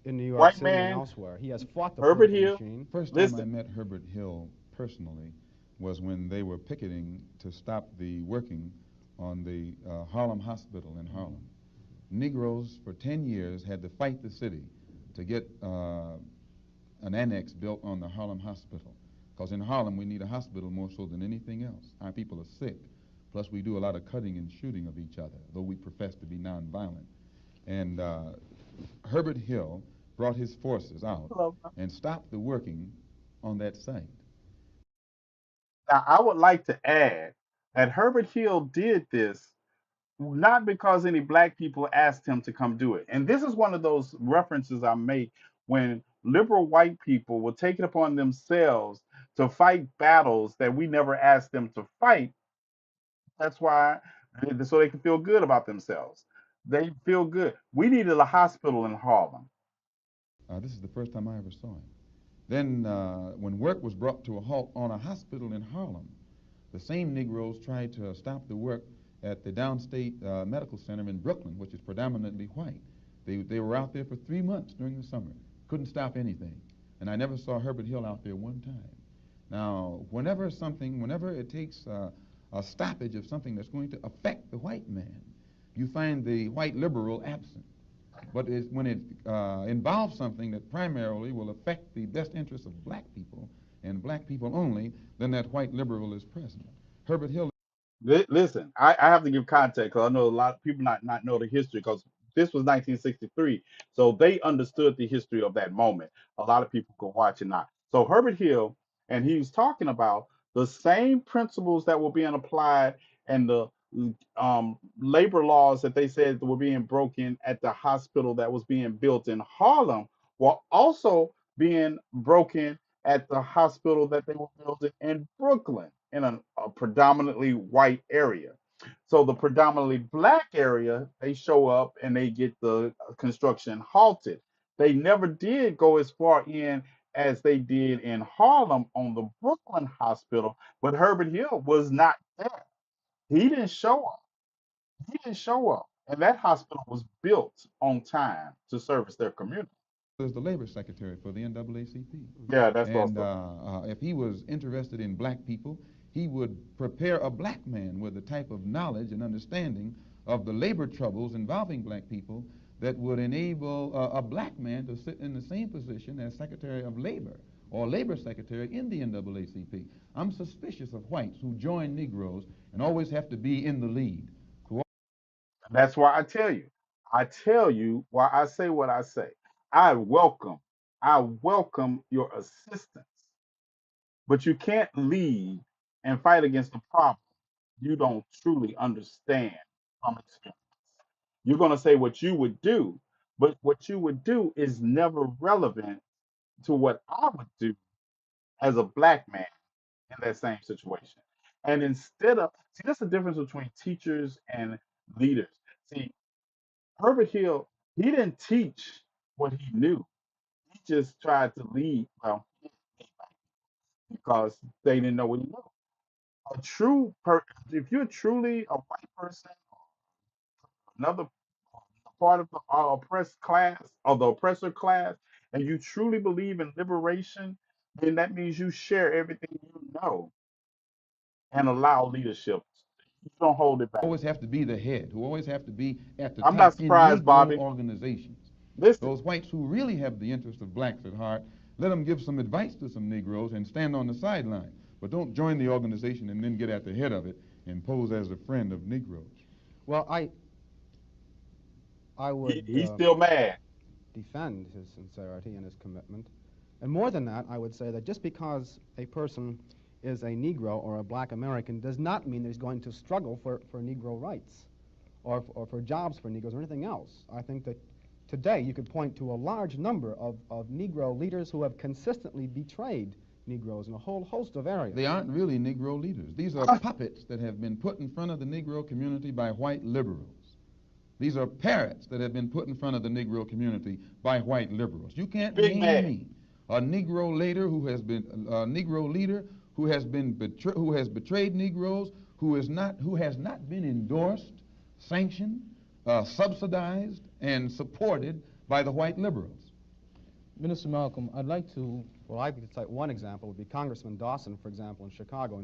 in New York white City and man, elsewhere. He has fought the Herbert political Hill. machine. First time I Listen, met Herbert Hill personally was when they were picketing to stop the working on the Harlem Hospital in Harlem. Negroes for 10 years had to fight the city to get an annex built on the Harlem Hospital. Because in Harlem, we need a hospital more so than anything else. Our people are sick. Plus, we do a lot of cutting and shooting of each other, though we profess to be nonviolent. And Herbert Hill brought his forces out and stopped the working on that site. now I would like to add that Herbert Hill did this not because any black people asked him to come do it. And this is one of those references I make when liberal white people will take it upon themselves to fight battles that we never asked them to fight. That's why, so they can feel good about themselves. They feel good. We needed a hospital in Harlem. This is the first time I ever saw him. Then, when work was brought to a halt on a hospital in Harlem, the same Negroes tried to stop the work at the Downstate Medical Center in Brooklyn, which is predominantly white. They were out there for 3 months during the summer, couldn't stop anything. And I never saw Herbert Hill out there one time. Now, whenever it takes a stoppage of something that's going to affect the white man, you find the white liberal absent. But when it involves something that primarily will affect the best interests of black people and black people only, then that white liberal is present. Herbert Hill. Listen, I have to give context because I know a lot of people not know the history because this was 1963, so they understood the history of that moment. A lot of people could watch it not. So Herbert Hill, and he was talking about the same principles that were being applied and the labor laws that they said were being broken at the hospital that was being built in Harlem were also being broken at the hospital that they were building in Brooklyn in a predominantly white area. So the predominantly black area, they show up and they get the construction halted. They never did go as far in as they did in Harlem on the Brooklyn hospital, but Herbert Hill was not there. He didn't show up. He didn't show up. And that hospital was built on time to service their community. Is the labor secretary for the NAACP. Yeah, that's And also. if he was interested in black people, he would prepare a black man with the type of knowledge and understanding of the labor troubles involving black people that would enable a black man to sit in the same position as Secretary of Labor or Labor Secretary in the NAACP. I'm suspicious of whites who join Negroes and always have to be in the lead. That's why I tell you why I say what I say. I welcome your assistance, but you can't lead and fight against the problem you don't truly understand from experience. You're going to say what you would do, but what you would do is never relevant to what I would do as a black man in that same situation. And instead of, see, that's the difference between teachers and leaders. See, Herbert Hill, he didn't teach what he knew. He just tried to lead, well, because they didn't know what he knew. If you're truly a white person, another part of the oppressed class or the oppressor class, and you truly believe in liberation, then that means you share everything you know and allow leadership. You don't hold it back. Always have to be the head, who always have to be at the I'm not top in surprised, Negro Bobby. organizations. Listen, Those whites who really have the interest of blacks at heart, let them give some advice to some Negroes and stand on the sideline. But don't join the organization and then get at the head of it and pose as a friend of Negroes. Well, I would he's still mad. defend his sincerity and his commitment. And more than that, I would say that just because a person is a Negro or a black American does not mean that he's going to struggle for Negro rights or for jobs for Negroes or anything else. I think that today you could point to a large number of Negro leaders who have consistently betrayed Negroes in a whole host of areas. They aren't really Negro leaders. These are puppets that have been put in front of the Negro community by white liberals. These are parrots that have been put in front of the Negro community by white liberals. You can't Big name man. me a Negro leader who has been who has betrayed Negroes, who has not been endorsed, sanctioned, subsidized, and supported by the white liberals. Minister Malcolm, I'd like to... Well, I could cite one example would be Congressman Dawson, for example, in Chicago.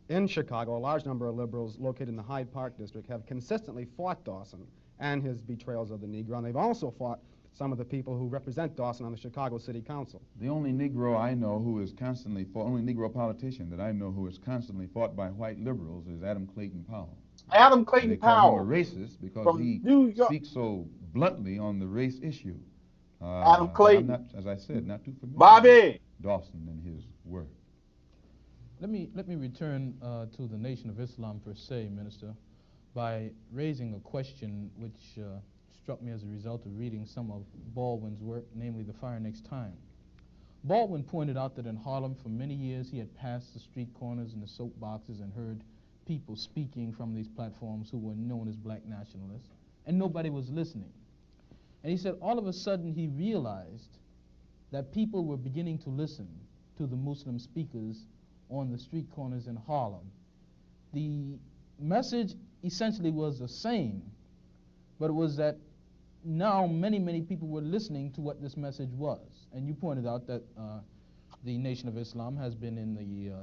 In Chicago, a large number of liberals located in the Hyde Park district have consistently fought Dawson and his betrayals of the Negro, and they've also fought some of the people who represent Dawson on the Chicago City Council. The only Negro I know who is constantly fought, only Negro politician that I know who is constantly fought by white liberals is Adam Clayton Powell. Adam And Clayton they call him Powell a racist because from he New York. speaks so bluntly on the race issue. Adam But Clayton. I'm not, as I said, not too familiar Bobby. with Dawson and his work. Let me return to the Nation of Islam per se, Minister, by raising a question which struck me as a result of reading some of Baldwin's work, namely The Fire Next Time. Baldwin pointed out that in Harlem for many years he had passed the street corners and the soapboxes and heard people speaking from these platforms who were known as black nationalists, and nobody was listening. And he said all of a sudden he realized that people were beginning to listen to the Muslim speakers on the street corners in Harlem. The message essentially was the same, but it was that now many people were listening to what this message was. And you pointed out that the Nation of Islam has been in the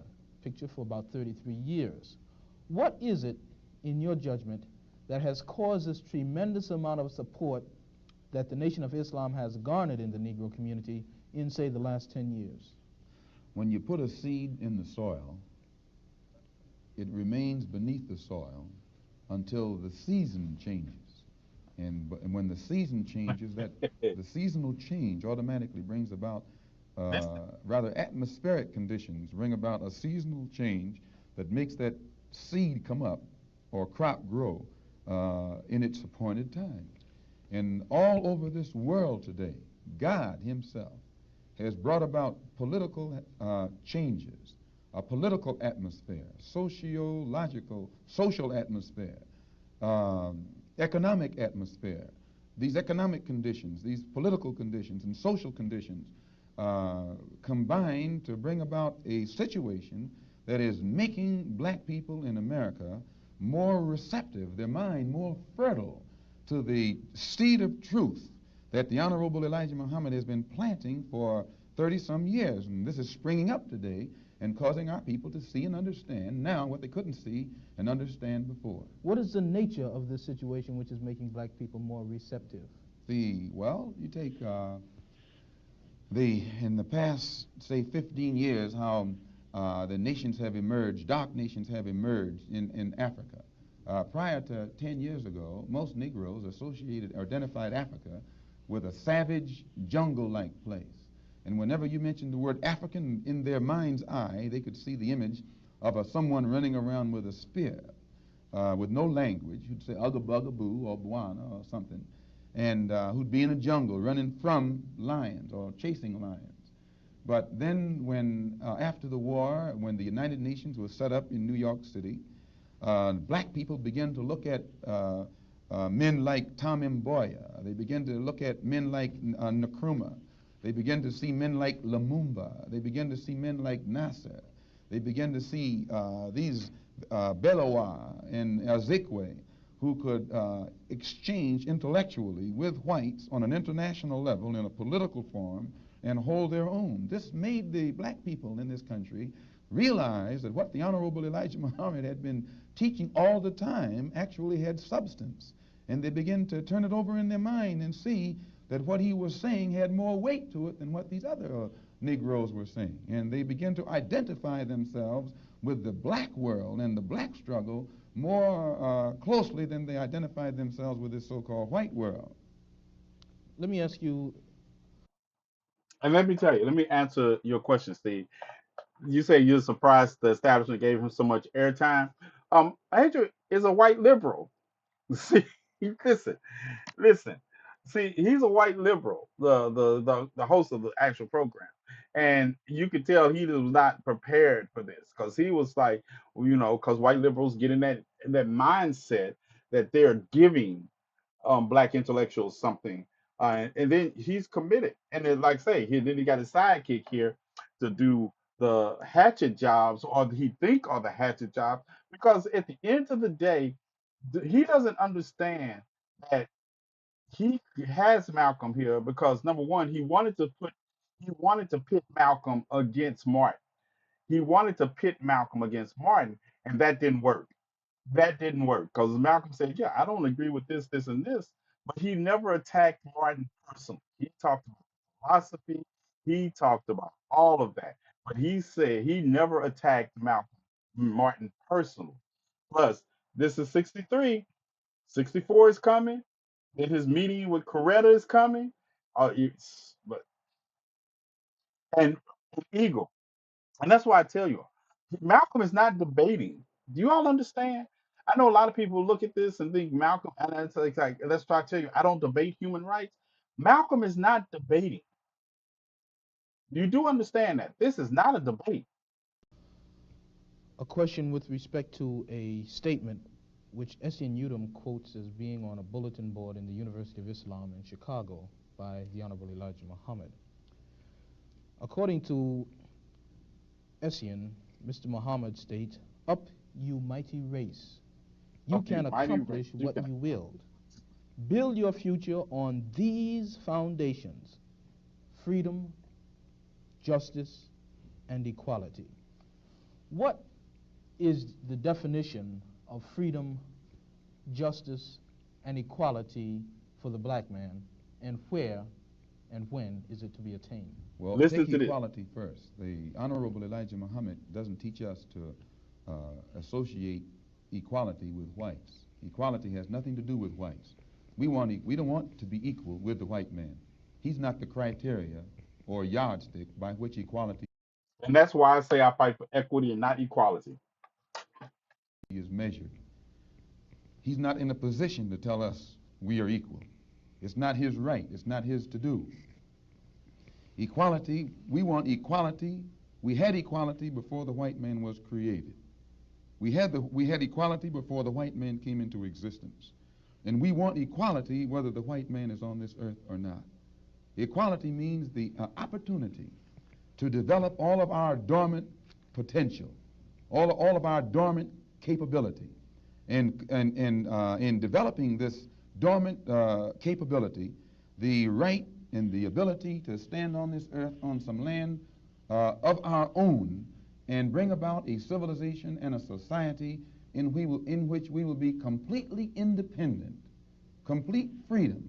picture for about 33 years. What is it, in your judgment, that has caused this tremendous amount of support that the Nation of Islam has garnered in the Negro community in, say, the last 10 years? When you put a seed in the soil, it remains beneath the soil until the season changes. And when the season changes, that the seasonal change automatically brings about rather atmospheric conditions, bring about a seasonal change that makes that seed come up or crop grow in its appointed time. And all over this world today, God himself has brought about political changes, a political atmosphere, sociological, social atmosphere, economic atmosphere. These economic conditions, these political conditions and social conditions combine to bring about a situation that is making black people in America more receptive, their mind more fertile to the seed of truth that the Honorable Elijah Muhammad has been planting for 30-some years. And this is springing up today and causing our people to see and understand now what they couldn't see and understand before. What is the nature of this situation which is making black people more receptive? Well, you take in the past, say, 15 years, how the nations have emerged, dark nations have emerged in Africa. Prior to 10 years ago, most Negroes associated or identified Africa with a savage, jungle-like place. And whenever you mentioned the word African, in their mind's eye, they could see the image of someone running around with a spear, with no language, who'd say Ugga Bugga Boo or Bwana or something, and who'd be in a jungle running from lions or chasing lions. But then when, after the war, when the United Nations was set up in New York City, black people began to look at men like Tom Mboya. They began to look at men like Nkrumah. They began to see men like Lumumba. They began to see men like Nasser. They began to see these Belowa and Azikwe, who could exchange intellectually with whites on an international level in a political form and hold their own. This made the black people in this country realize that what the Honorable Elijah Muhammad had been teaching all the time actually had substance. And they began to turn it over in their mind and see that what he was saying had more weight to it than what these other Negroes were saying. And they began to identify themselves with the black world and the black struggle more closely than they identified themselves with this so-called white world. Let me ask you. And let me tell you, let me answer your question, Steve. You say you're surprised the establishment gave him so much airtime. Andrew is a white liberal. See, listen, listen. See, he's a white liberal, the host of the actual program, and you could tell he was not prepared for this because he was like, because white liberals get in that mindset that they're giving black intellectuals something, and then he's committed. And then, like I say, then he got his sidekick here to do the hatchet jobs, or he think are the hatchet jobs, because at the end of the day, he doesn't understand that he has Malcolm here because number one, he wanted to pit Malcolm against Martin. He wanted to pit Malcolm against Martin, and that didn't work. That didn't work because Malcolm said, "Yeah, I don't agree with this, this, and this," but he never attacked Martin personally. He talked about philosophy. He talked about all of that, but he said he never attacked Martin personally. Plus, this is 63. 64 is coming. Then his meeting with Coretta is coming. But and Eagle. And that's why I tell you, Malcolm is not debating. Do you all understand? I know a lot of people look at this and think Malcolm, and it's like let's try to tell you, I don't debate human rights. Malcolm is not debating. You do understand that this is not a debate. A question with respect to a statement which Essien Udom quotes as being on a bulletin board in the University of Islam in Chicago by the Honorable Elijah Muhammad. According to Essien, Mr. Muhammad states, "Up, you mighty race. You Okay, can mighty accomplish you what can. you willed. Build your future on these foundations: freedom, justice, and equality." What is the definition of freedom, justice, and equality for the black man, and where and when is it to be attained? Well, Listen take to this. equality first. The Honorable Elijah Muhammad doesn't teach us to associate equality with whites. Equality has nothing to do with whites. We don't want to be equal with the white man. He's not the criteria or yardstick by which equality And that's why I say I fight for equity and not equality. is measured. He's not in a position to tell us we are equal. It's not his right. It's not his to do. Equality, we want equality. We had equality before the white man was created. We had equality before the white man came into existence. And we want equality whether the white man is on this earth or not. Equality means the opportunity to develop all of our dormant potential, all of our dormant capability. And in developing this dormant capability, the right and the ability to stand on this earth on some land of our own and bring about a civilization and a society in which we will be completely independent, complete freedom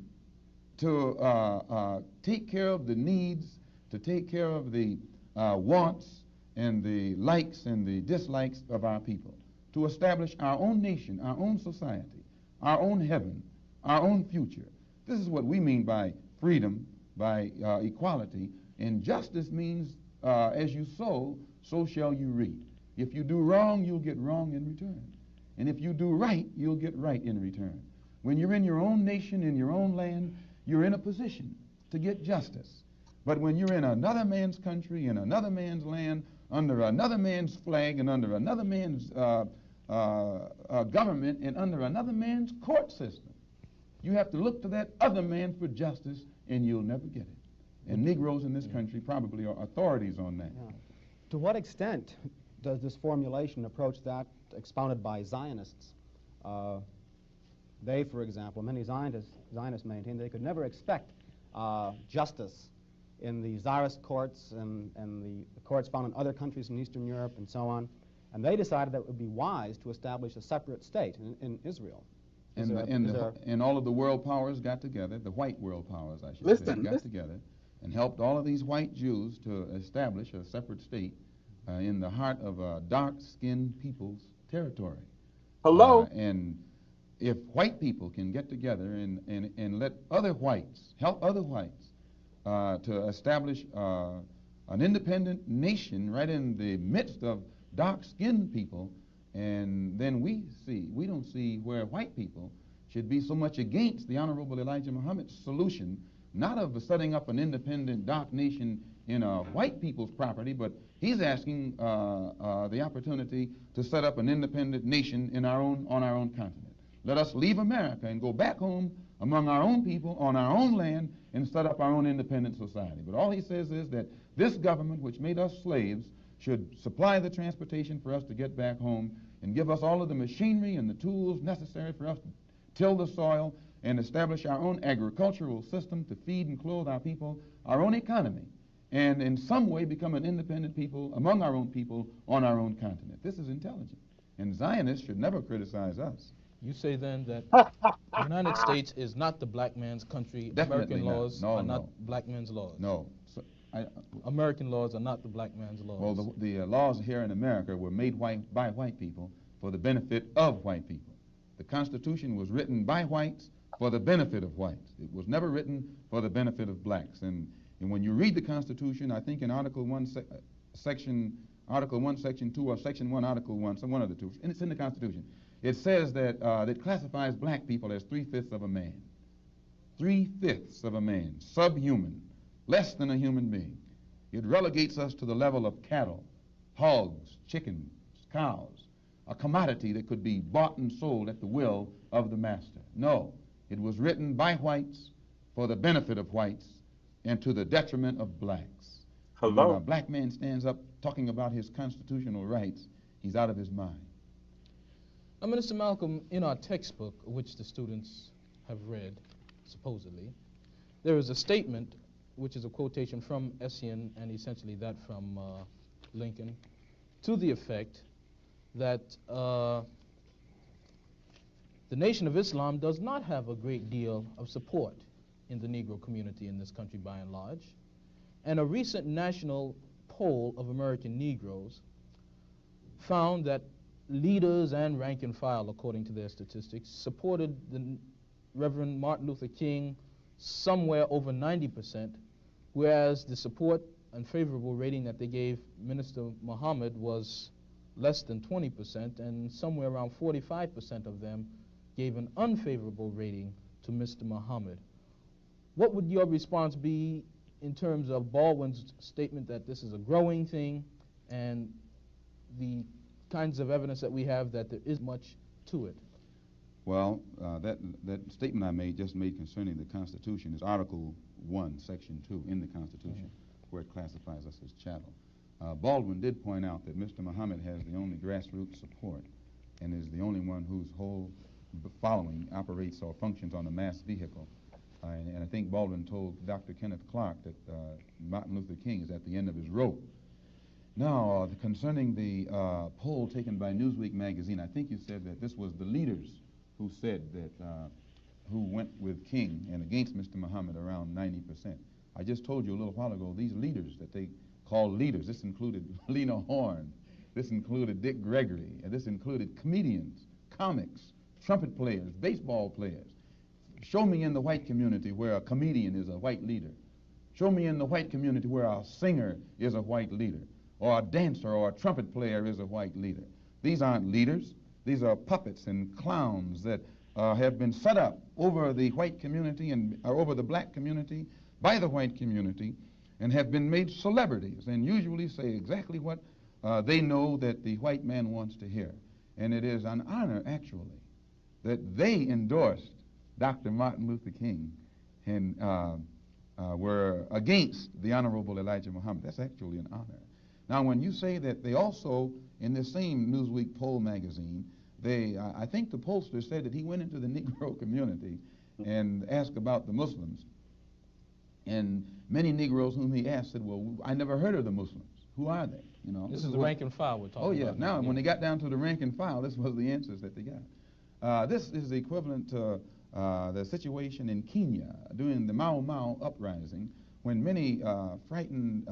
to take care of the needs, to take care of the wants, and the likes and the dislikes of our people, to establish our own nation, our own society, our own heaven, our own future. This is what we mean by freedom, by equality. And justice means as you sow, so shall you reap. If you do wrong, you'll get wrong in return. And if you do right, you'll get right in return. When you're in your own nation, in your own land, you're in a position to get justice. But when you're in another man's country, in another man's land, under another man's flag, and under another man's government, and under another man's court system, you have to look to that other man for justice, and you'll never get it. And Negroes in this country probably are authorities on that. Yeah. To what extent does this formulation approach that expounded by Zionists? They, for example, many Zionists maintain they could never expect justice in the Tsarist courts and the courts found in other countries in Eastern Europe and so on. And they decided that it would be wise to establish a separate state in Israel. And all of the world powers got together, the white world powers, I should say, got together and helped all of these white Jews to establish a separate state in the heart of a dark-skinned people's territory. Hello? And if white people can get together and let other whites, help other whites to establish an independent nation right in the midst of dark-skinned people, and then we don't see where white people should be so much against the Honorable Elijah Muhammad's solution, not of setting up an independent dark nation in a white people's property, but he's asking the opportunity to set up an independent nation on our own continent. Let us leave America and go back home among our own people on our own land and set up our own independent society. But all he says is that this government, which made us slaves, should supply the transportation for us to get back home and give us all of the machinery and the tools necessary for us to till the soil and establish our own agricultural system to feed and clothe our people, our own economy, and in some way become an independent people among our own people on our own continent. This is intelligent. And Zionists should never criticize us. You say then that the United States is not the black man's country. Definitely American not. laws No, are no. not black man's laws. No. American laws are not the black man's laws. Well, the laws here in America were made by white people for the benefit of white people. The Constitution was written by whites for the benefit of whites. It was never written for the benefit of blacks. And when you read the Constitution, I think in Article 1, Section 2, or Section 1, Article 1, some one of the two, and it's in the Constitution, it says that it classifies black people as 3/5 of a man. 3/5 of a man, subhuman, less than a human being. It relegates us to the level of cattle, hogs, chickens, cows, a commodity that could be bought and sold at the will of the master. No, it was written by whites for the benefit of whites and to the detriment of blacks. Hello? When a black man stands up talking about his constitutional rights, he's out of his mind. Now, Minister Malcolm, in our textbook, which the students have read, supposedly, there is a statement, which is a quotation from Essien and essentially that from Lincoln, to the effect that the Nation of Islam does not have a great deal of support in the Negro community in this country by and large. And a recent national poll of American Negroes found that leaders and rank and file, according to their statistics, supported the Reverend Martin Luther King somewhere over 90%, whereas the support and favorable rating that they gave Minister Muhammad was less than 20%, and somewhere around 45% of them gave an unfavorable rating to Mr. Muhammad. What would your response be in terms of Baldwin's statement that this is a growing thing and the kinds of evidence that we have that there is much to it? Well, that statement I just made concerning the Constitution is Article 1, Section 2 in the Constitution, where it classifies us as chattel. Baldwin did point out that Mr. Muhammad has the only grassroots support and is the only one whose whole following operates or functions on a mass vehicle. And I think Baldwin told Dr. Kenneth Clark that Martin Luther King is at the end of his rope. Now, concerning the poll taken by Newsweek magazine, I think you said that this was the leaders who said that, who went with King and against Mr. Muhammad around 90%. I just told you a little while ago, these leaders that they called leaders. This included Lena Horne. This included Dick Gregory. And this included comedians, comics, trumpet players, baseball players. Show me in the white community where a comedian is a white leader. Show me in the white community where a singer is a white leader, or a dancer or a trumpet player is a white leader. These aren't leaders. These are puppets and clowns that have been set up over the white community and over the black community by the white community and have been made celebrities and usually say exactly what they know that the white man wants to hear. And it is an honor, actually, that they endorsed Dr. Martin Luther King and were against the Honorable Elijah Muhammad. That's actually an honor. Now, when you say that they also, in this same Newsweek poll magazine, I think the pollster said that he went into the Negro community and asked about the Muslims. And many Negroes whom he asked said, well, I never heard of the Muslims. Who are they? You know, this is the rank and file we're talking about. Oh, yeah. Now, when they got down to the rank and file, this was the answers that they got. This is the equivalent to the situation in Kenya during the Mau Mau uprising, when many frightened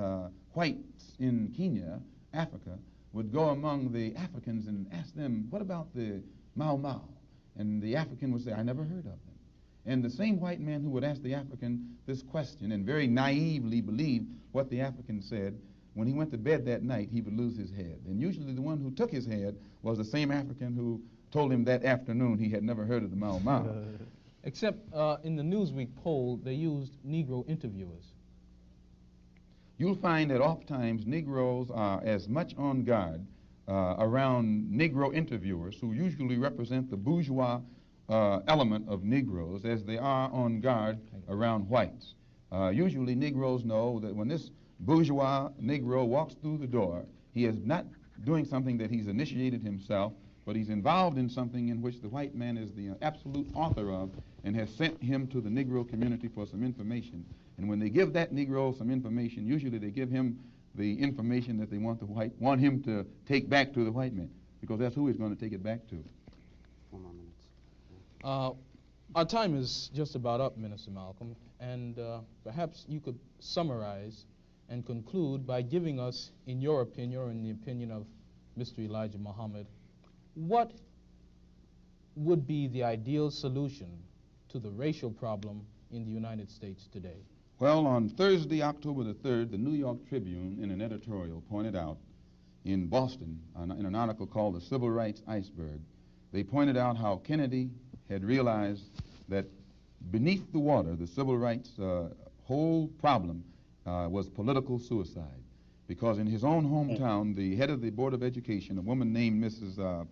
whites in Kenya, Africa, would go among the Africans and ask them, what about the Mau Mau? And the African would say, I never heard of them. And the same white man who would ask the African this question and very naively believe what the African said, when he went to bed that night, he would lose his head. And usually the one who took his head was the same African who told him that afternoon he had never heard of the Mau Mau. Except in the Newsweek poll, they used Negro interviewers. You'll find that oftentimes Negroes are as much on guard around Negro interviewers, who usually represent the bourgeois element of Negroes, as they are on guard around whites. Usually Negroes know that when this bourgeois Negro walks through the door, he is not doing something that he's initiated himself, but he's involved in something in which the white man is the absolute author of and has sent him to the Negro community for some information. And when they give that Negro some information, usually they give him the information that they want him to take back to the white man, because that's who he's going to take it back to. 4 more minutes. Our time is just about up, Minister Malcolm, and perhaps you could summarize and conclude by giving us, in your opinion or in the opinion of Mr. Elijah Muhammad, what would be the ideal solution to the racial problem in the United States today? Well, on Thursday, October the 3rd, the New York Tribune, in an editorial, pointed out in Boston, in an article called The Civil Rights Iceberg, they pointed out how Kennedy had realized that beneath the water, the civil rights whole problem was political suicide. Because in his own hometown, the head of the Board of Education, a woman named Mrs.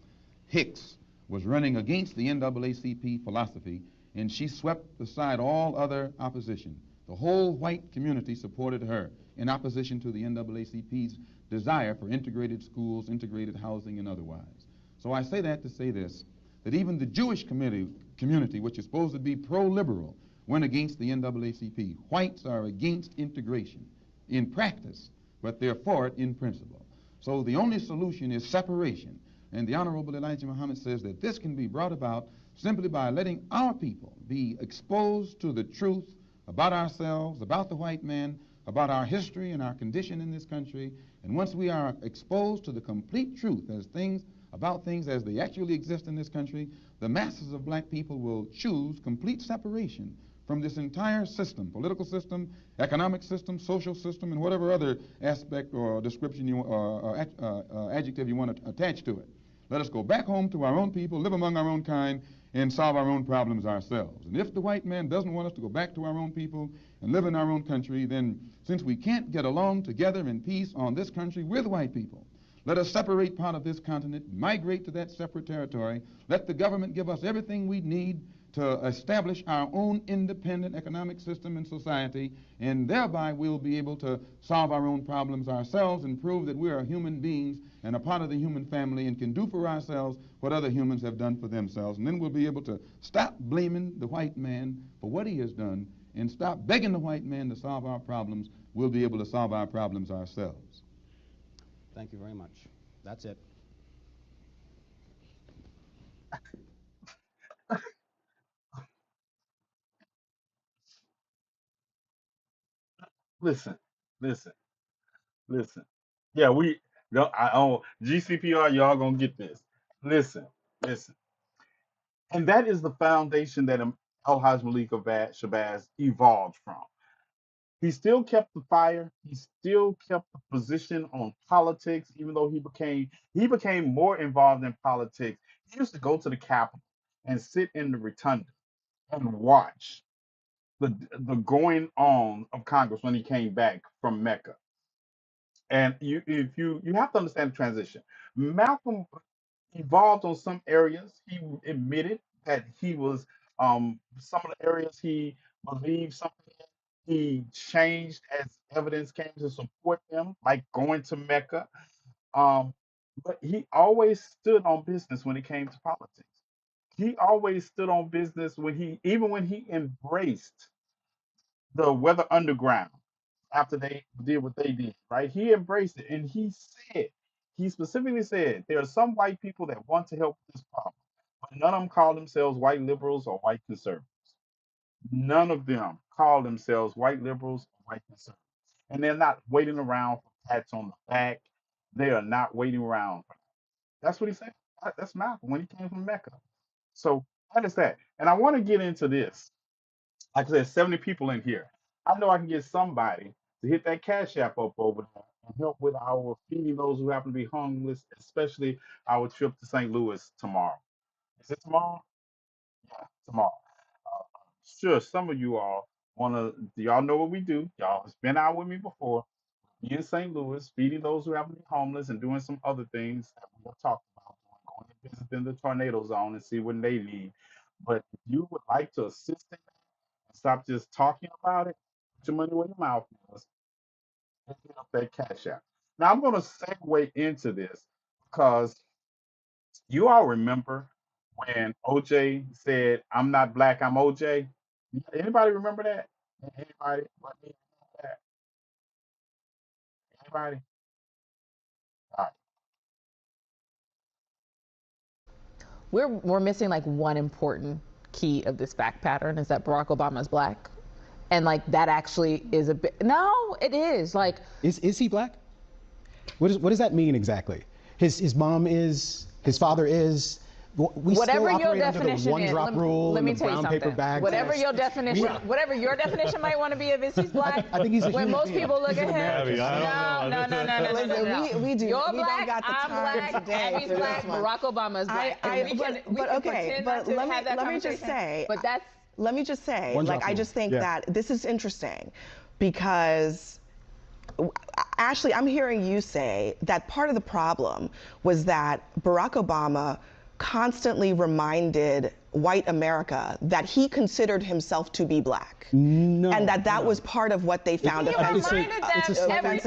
Hicks, was running against the NAACP philosophy, and she swept aside all other opposition. The whole white community supported her in opposition to the NAACP's desire for integrated schools, integrated housing, and otherwise. So I say that to say this, that even the Jewish community, which is supposed to be pro-liberal, went against the NAACP. Whites are against integration in practice, but they're for it in principle. So the only solution is separation. And the Honorable Elijah Muhammad says that this can be brought about simply by letting our people be exposed to the truth about ourselves, about the white man, about our history and our condition in this country. And once we are exposed to the complete truth about things as they actually exist in this country, the masses of black people will choose complete separation from this entire system, political system, economic system, social system, and whatever other aspect or description or adjective you want to attach to it. Let us go back home to our own people, live among our own kind, and solve our own problems ourselves. And if the white man doesn't want us to go back to our own people and live in our own country, then since we can't get along together in peace on this country with white people, let us separate part of this continent, migrate to that separate territory, let the government give us everything we need to establish our own independent economic system and society, and thereby we'll be able to solve our own problems ourselves and prove that we are human beings and a part of the human family and can do for ourselves what other humans have done for themselves. And then we'll be able to stop blaming the white man for what he has done and stop begging the white man to solve our problems. We'll be able to solve our problems ourselves. Thank you very much. That's it. Listen, listen. Listen. Yeah, no, GCPR, y'all gonna get this. Listen, listen. And that is the foundation that Al-Haj Malik Shabazz evolved from. He still kept the fire. He still kept the position on politics, even though he became more involved in politics. He used to go to the Capitol and sit in the rotunda and watch the going on of Congress when he came back from Mecca. And if you have to understand the transition. Malcolm evolved on some areas. He admitted that he was some of the areas he believed something in. He changed as evidence came to support them, like going to Mecca. Um, but he always stood on business when it came to politics. He always stood on business even when he embraced the Weather Underground after they did what they did, right? He embraced it and he specifically said, there are some white people that want to help with this problem, but none of them call themselves white liberals or white conservatives. None of them call themselves white liberals or white conservatives. And they're not waiting around for pats on the back. They are not waiting around for that. That's what he said. That's Malcolm when he came from Mecca. So that is that. And I want to get into this. Like I said, 70 people in here. I know I can get somebody to hit that cash app up over there and help with our feeding those who happen to be homeless, especially our trip to St. Louis tomorrow. Is it tomorrow? Yeah, tomorrow. Uh, sure, some of you all want to, y'all know what we do. Y'all has been out with me before. Be in St. Louis, feeding those who happen to be homeless and doing some other things that we have talked about, going to visit in the tornado zone and see what they need. But if you would like to assist in stop just talking about it. Put your money where your mouth is. And hit up that cash app. Now I'm going to segue into this because you all remember when OJ said, "I'm not black, I'm OJ." Anybody remember that? Anybody? Anybody? All right. We're missing like one important key of this fact pattern is that Barack Obama is black. And like that actually is a bit, no, it is like. Is he black? What does that mean exactly? His mom is, his father is. We Whatever still your operate under the definition one is, drop rule let and me the tell you brown paper something. bag. Whatever your definition might want to be of is he's black. I think he's a when human most being. people look He's at an him, American. no. We do. You're We black, don't got the I'm time black, today Abby's for black, this one. Barack Obama is black. And we can pretend not to have that let me just conversation, say, but that's. let me just say, One like drop I rule. just think Yeah. that this is interesting because Ashley, I'm hearing you say that part of the problem was that Barack Obama constantly reminded white America that he considered himself to be black. No. And that was part of what they found offensive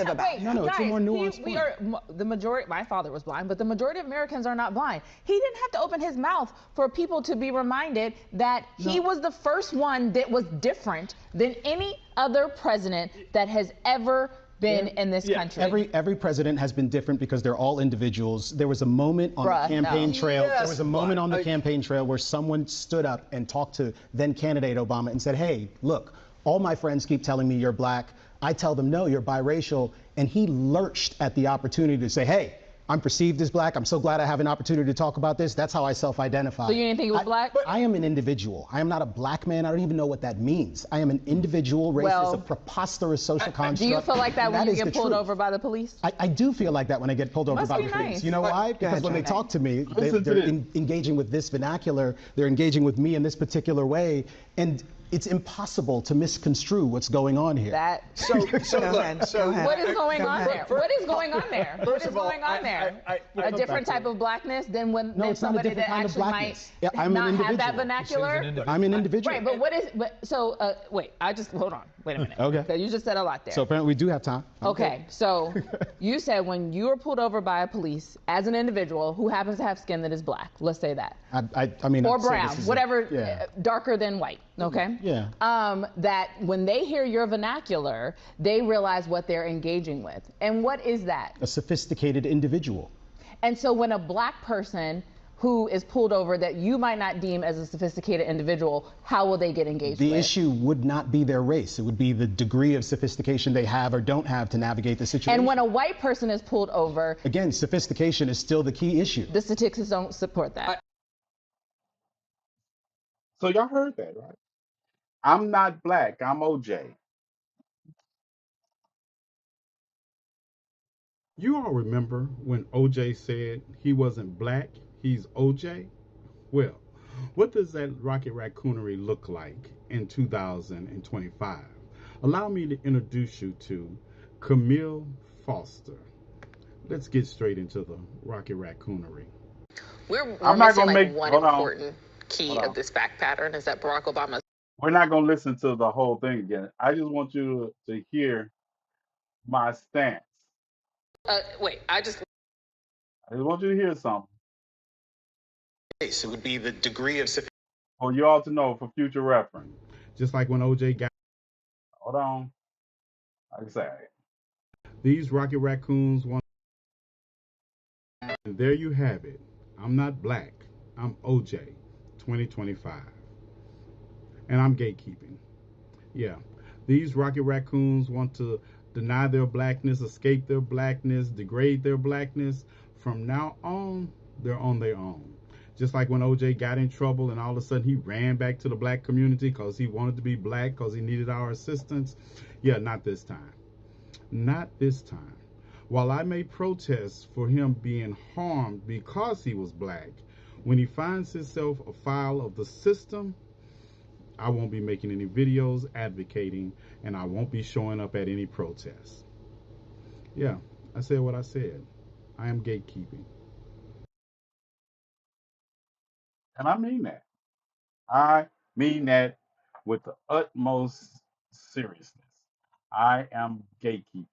about. No, it's a more nuanced we point. are the majority. My father was blind, but the majority of Americans are not blind. He didn't have to open his mouth for people to be reminded that he was the first one that was different than any other president that has ever been in this country. Every president has been different because they're all individuals. There was a moment on the campaign trail. Yes, There was a moment on the campaign trail where someone stood up and talked to then candidate Obama and said, "Hey, look, all my friends keep telling me you're black. I tell them no, you're biracial." And he lurched at the opportunity to say, "Hey, I'm perceived as black. I'm so glad I have an opportunity to talk about this." That's how I self-identify. So you didn't think it was black? I am an individual. I am not a black man. I don't even know what that means. I am an individual. Race is a preposterous social construct. Do you feel like that when you get pulled truth. over by the police? I do feel like that when I get pulled over Must by be the police. nice. You know why? Because when they talk to me, they're engaging with this vernacular. They're engaging with me in this particular way. And it's impossible to misconstrue what's going on here. What is going on there? What is going on there? What is going on there? A different type of blackness than when it's not a somebody different that kind of actually might blackness. Yeah, I'm an not have that individual. vernacular. I'm an individual. Right, but what is? Wait. Hold on. Wait a minute. Okay. You just said a lot there. So apparently we do have time. Okay, so you said when you were pulled over by a police as an individual who happens to have skin that is black, let's say that. I mean, or I'd say brown, this is whatever, darker than white, okay? Yeah. That when they hear your vernacular, they realize what they're engaging with. And what is that? A sophisticated individual. And so when a black person who is pulled over that you might not deem as a sophisticated individual, how will they get engaged The with? issue would not be their race. It would be the degree of sophistication they have or don't have to navigate the situation. And when a white person is pulled over, again, sophistication is still the key issue. the statistics don't support that. So y'all heard that, right? I'm not black. I'm OJ. You all remember when OJ said he wasn't black, he's OJ? Well, what does that rocket raccoonery look like in 2025? Allow me to introduce you to Camille Foster. Let's get straight into the rocket raccoonery. We're I'm not missing gonna like make. one Hold on. important key of this fact pattern is that Barack Obama. We're not gonna listen to the whole thing again. I just want you to hear my stance. Wait, I just want you to hear something It would be the degree of for you all to know for future reference. Just like when OJ got. Hold on. Like I said, these rocket raccoons want. And there you have it. I'm not black. I'm OJ 2025. And I'm gatekeeping. Yeah. These rocket raccoons want to deny their blackness, escape their blackness, degrade their blackness. From now on, they're on their own. Just like when OJ got in trouble and all of a sudden he ran back to the black community because he wanted to be black, because he needed our assistance. Yeah, not this time. Not this time. While I may protest for him being harmed because he was black, when he finds himself a file of the system, I won't be making any videos advocating, and I won't be showing up at any protests. Yeah, I said what I said. I am gatekeeping. And I mean that. I mean that with the utmost seriousness. I am gatekeeping.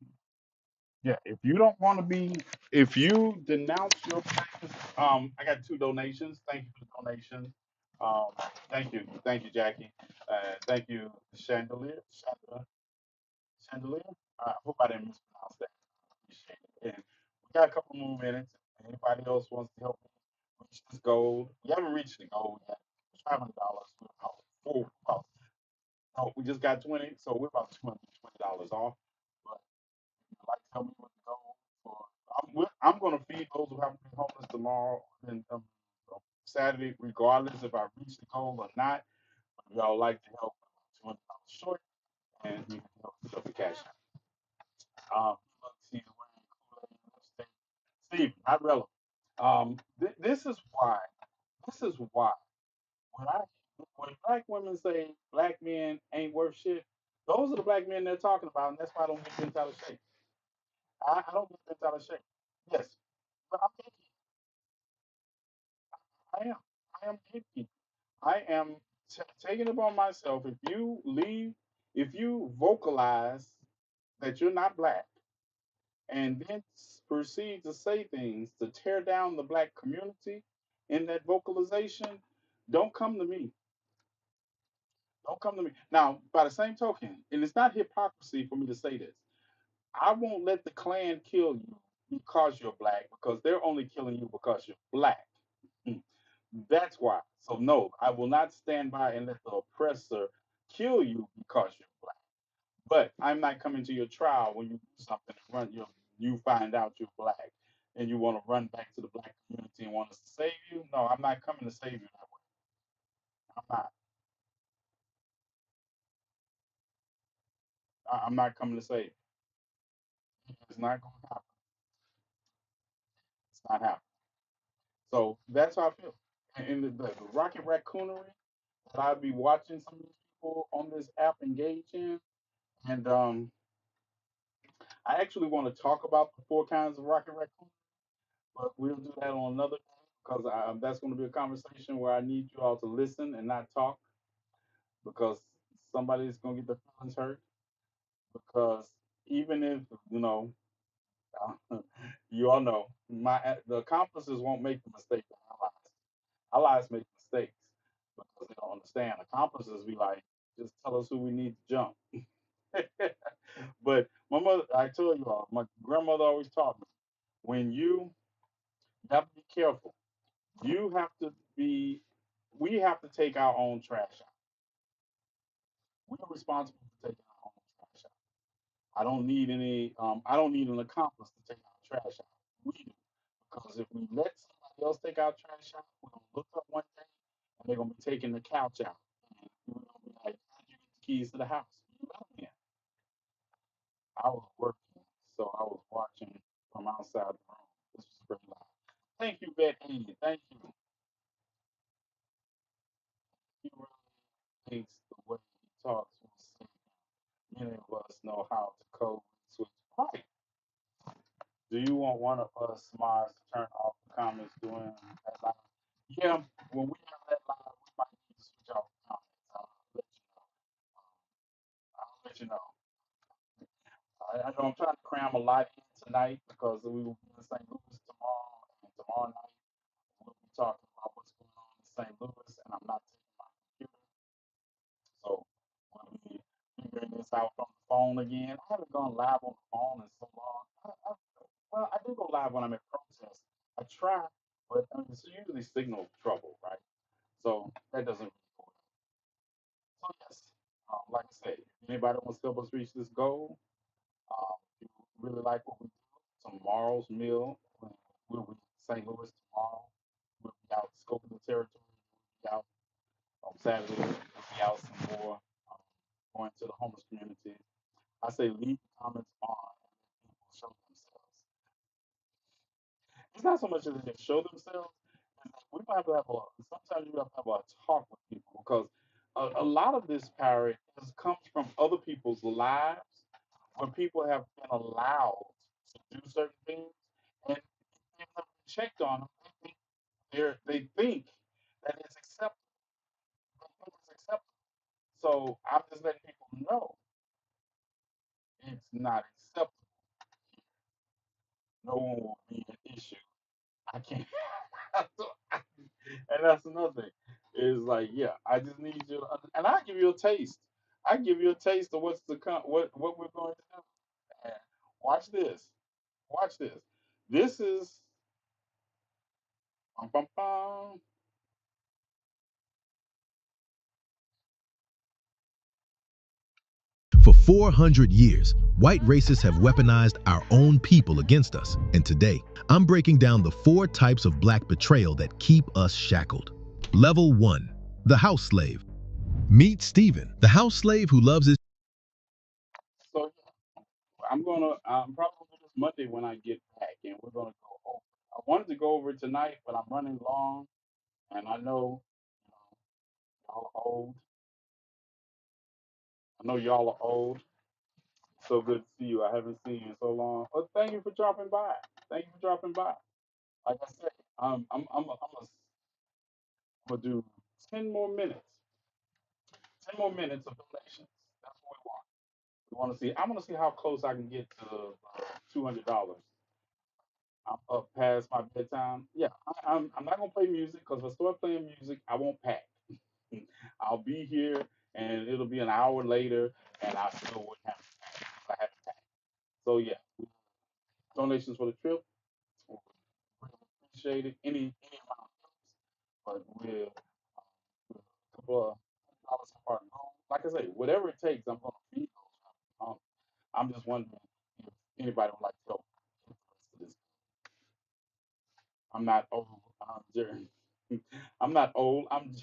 Yeah, if you don't want to be, if you denounce your practice, I got two donations. Thank you for the donation. Um, thank you, Jackie. Thank you, Chandelier. I hope I didn't mispronounce that. Appreciate it. And we got a couple more minutes. Anybody else wants to help me reach this goal? We haven't reached the goal yet. $500. We're about no, we just got 20, so we're about $220 off. But if you'd like to help me with the goal, for I'm going to feed those who haven't been homeless tomorrow and Saturday, regardless if I reach the goal or not. If y'all like to help, $200 short, and you can help the cash out. Look, see, wearing Kool-Aid lipstick. Steve, not relevant. This is why. This is why when I when black women say black men ain't worth shit, those are the black men they're talking about, and that's why I don't get bent out of shape. I don't get bent out of shape. Yes, but I'm gatekeeping. I am. I am gatekeeping. I am taking it upon myself. If you leave, if you vocalize that you're not black, and then proceed to say things to tear down the black community in that vocalization, don't come to me. Don't come to me. Now, by the same token, and it's not hypocrisy for me to say this, I won't let the Klan kill you because you're black, because they're only killing you because you're black. Mm. That's why. So, no, I will not stand by and let the oppressor kill you because you're black. But I'm not coming to your trial when you do something and you find out you're black and you want to run back to the black community and want us to save you. No, I'm not coming to save you that way. I'm not. I'm not coming to save you. It's not going to happen. It's not happening. So that's how I feel. And the rocket raccoonery that I'd be watching some of these people on this app engage in. And I actually want to talk about the four kinds of rocket raccoon, but we'll do that on another day because that's going to be a conversation where I need you all to listen and not talk because somebody's going to get their feelings hurt. Because even if, you all know, the accomplices won't make the mistake of allies. Allies make mistakes because they don't understand. Accomplices be like, just tell us who we need to jump. But my mother, I tell you all, my grandmother always taught me when you have to be careful You have to be. We have to take our own trash out. We are responsible for taking our own trash out. I don't need any. I don't need an accomplice to take our trash out. We do, because if we let somebody else take our trash out, we're gonna look up one day and they're gonna be taking the couch out. And we're gonna be like, "How'd you get the keys to the house?" You let them in. I was working, so I was watching from outside the room. This was pretty loud. Thank you, Bet Andy. Thank you. He really thinks the way he talks will save him. Many of us know how to code and switch. Right. Do you want one of us smarts to turn off the comments during that live? Yeah, when we have that live, we might need to switch off the comments. I'll let you know. I know I'm trying to cram a lot in tonight because we will be in St. Louis tomorrow, and tomorrow night we'll be talking about what's going on in St. Louis, and I'm not taking my computer, so we'll be figuring this out from the phone again. I haven't gone live on the phone in so long. Well, I do go live when I'm at protests. I try, but I mean, it's usually signal trouble, right? So that doesn't really work. So yes, like I said, if anybody wants to help us reach this goal, if you really like what we do, tomorrow's meal, we'll be in St. Louis tomorrow. We'll be out scoping the territory. We'll be out on Saturday. We'll be out some more, going to the homeless community. I say leave the comments on and let people show themselves. It's not so much that they show themselves. It's like we might have to have a. Sometimes you have to have a talk with people because a lot of this parrot comes from other people's lives where people have been allowed to do certain things and they've never been checked on them. They think that it's acceptable. They think it's acceptable. So I'm just letting people know it's not acceptable. No one will be an issue. I can't. And that's another thing. Is like, yeah, I just need you to, and I give you a taste. I give you a taste of what's to come, what we're going to do. And watch this. Watch this. This is bum, bum, bum. For 400 years, white racists have weaponized our own people against us. And today, I'm breaking down the 4 types of black betrayal that keep us shackled. Level 1, the house slave. Meet Stephen, the house slave who loves his. So I'm probably gonna do this Monday when I get back, and we're gonna go over. I wanted to go over it tonight, but I'm running long, and I know, y'all are old. I know y'all are old. So good to see you. I haven't seen you in so long. Oh, thank you for dropping by. Thank you for dropping by. Like I said, I'm gonna do 10 more minutes. 10 more minutes of donations. That's what we want. We want to see. I want to see how close I can get to $200. I'm up past my bedtime. Yeah, I'm not gonna play music because if I start playing music, I won't pack. I'll be here and it'll be an hour later, and I still wouldn't have to pack if I had to pack. So yeah, donations for the trip. Really appreciate it. Any amount helps, but we're a couple of dollars apart. Like I say, whatever it takes, I'm gonna feed those. I'm just wondering if anybody would like to help with the rest of this. I'm not old. I'm Jerry. I'm not old. I'm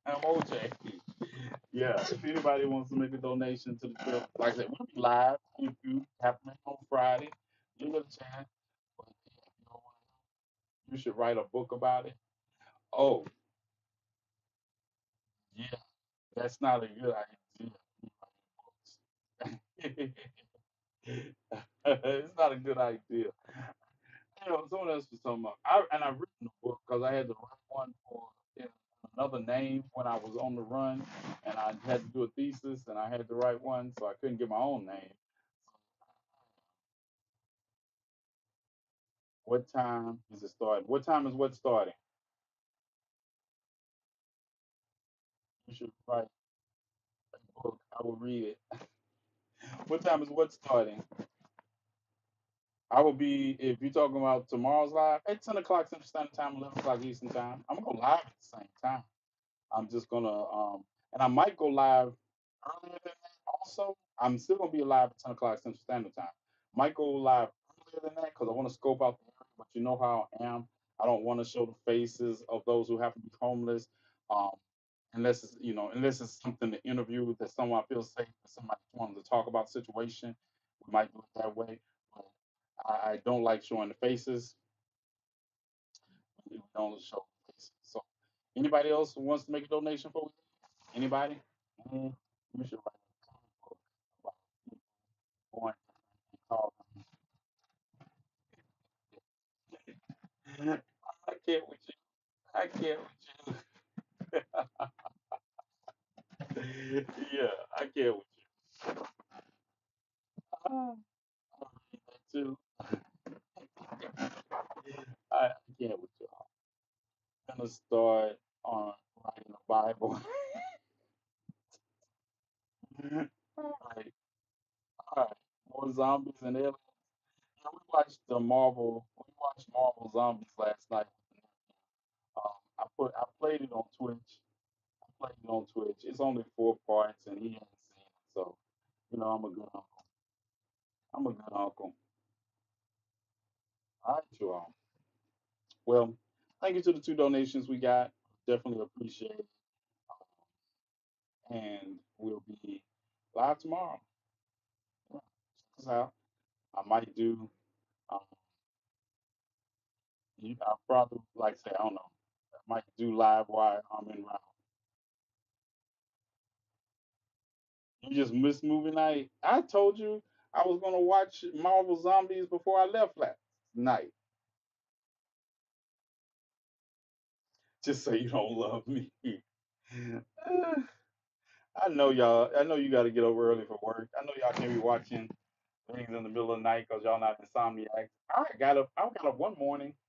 OJ. Yeah. If anybody wants to make a donation to the trip, like I said, we'll be live. If you have to make it on Friday, you get a chance. But yeah, if you don't want to, you should write a book about it. Oh, yeah. That's not a good idea. It's not a good idea. Someone else was talking about. I've written a book because I had to write one for in another name when I was on the run, and I had to do a thesis, and I had to write one, so I couldn't get my own name. What time is it starting? What time is what starting? You should write a book. I will read it. What time is what starting? I will be, if you're talking about tomorrow's live, at 10 o'clock Central Standard Time, 11 o'clock Eastern Time. I'm going to go live at the same time. I'm just going to, and I might go live earlier than that also. I'm still going to be live at 10 o'clock Central Standard Time. Might go live earlier than that because I want to scope out the area, but you know how I am. I don't want to show the faces of those who happen to be homeless. Um, unless it's something to interview that someone feels safe, that somebody wants to talk about the situation, we might do it that way. But I don't like showing the faces. We don't show the faces. So, anybody else who wants to make a donation for anybody? Mm, you should write a book about people going and call them. I can't with you. I can't with you. Yeah, I can't with you. I read that too. I can't with you. I'm gonna start on writing a Bible. All right, all right. More zombies and aliens. Yeah, we watched the Marvel. We watched Marvel Zombies last night. I played it on Twitch. I played it on Twitch. It's only 4 parts, and he hasn't seen it. So, I'm a good uncle. I'm a good uncle. All right, you all. Well, thank you to the two donations we got. Definitely appreciate it. And we'll be live tomorrow. Yeah, check us out. I might do. Um, I'll probably like say I don't know. I might do live while I'm en route. You just missed movie night. I told you I was gonna watch Marvel Zombies before I left last night. Just so you don't love me. I know y'all. I know you got to get up early for work. I know y'all can't be watching things in the middle of the night because y'all not insomniacs. I got up. I got up one morning. It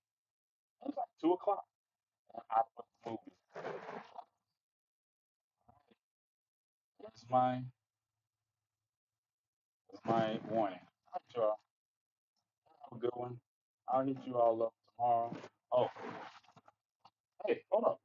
was like 2 o'clock. And I put the movie. That's my warning. All right, y'all. Have a good one. I'll hit you all up tomorrow. Oh, hey, hold up.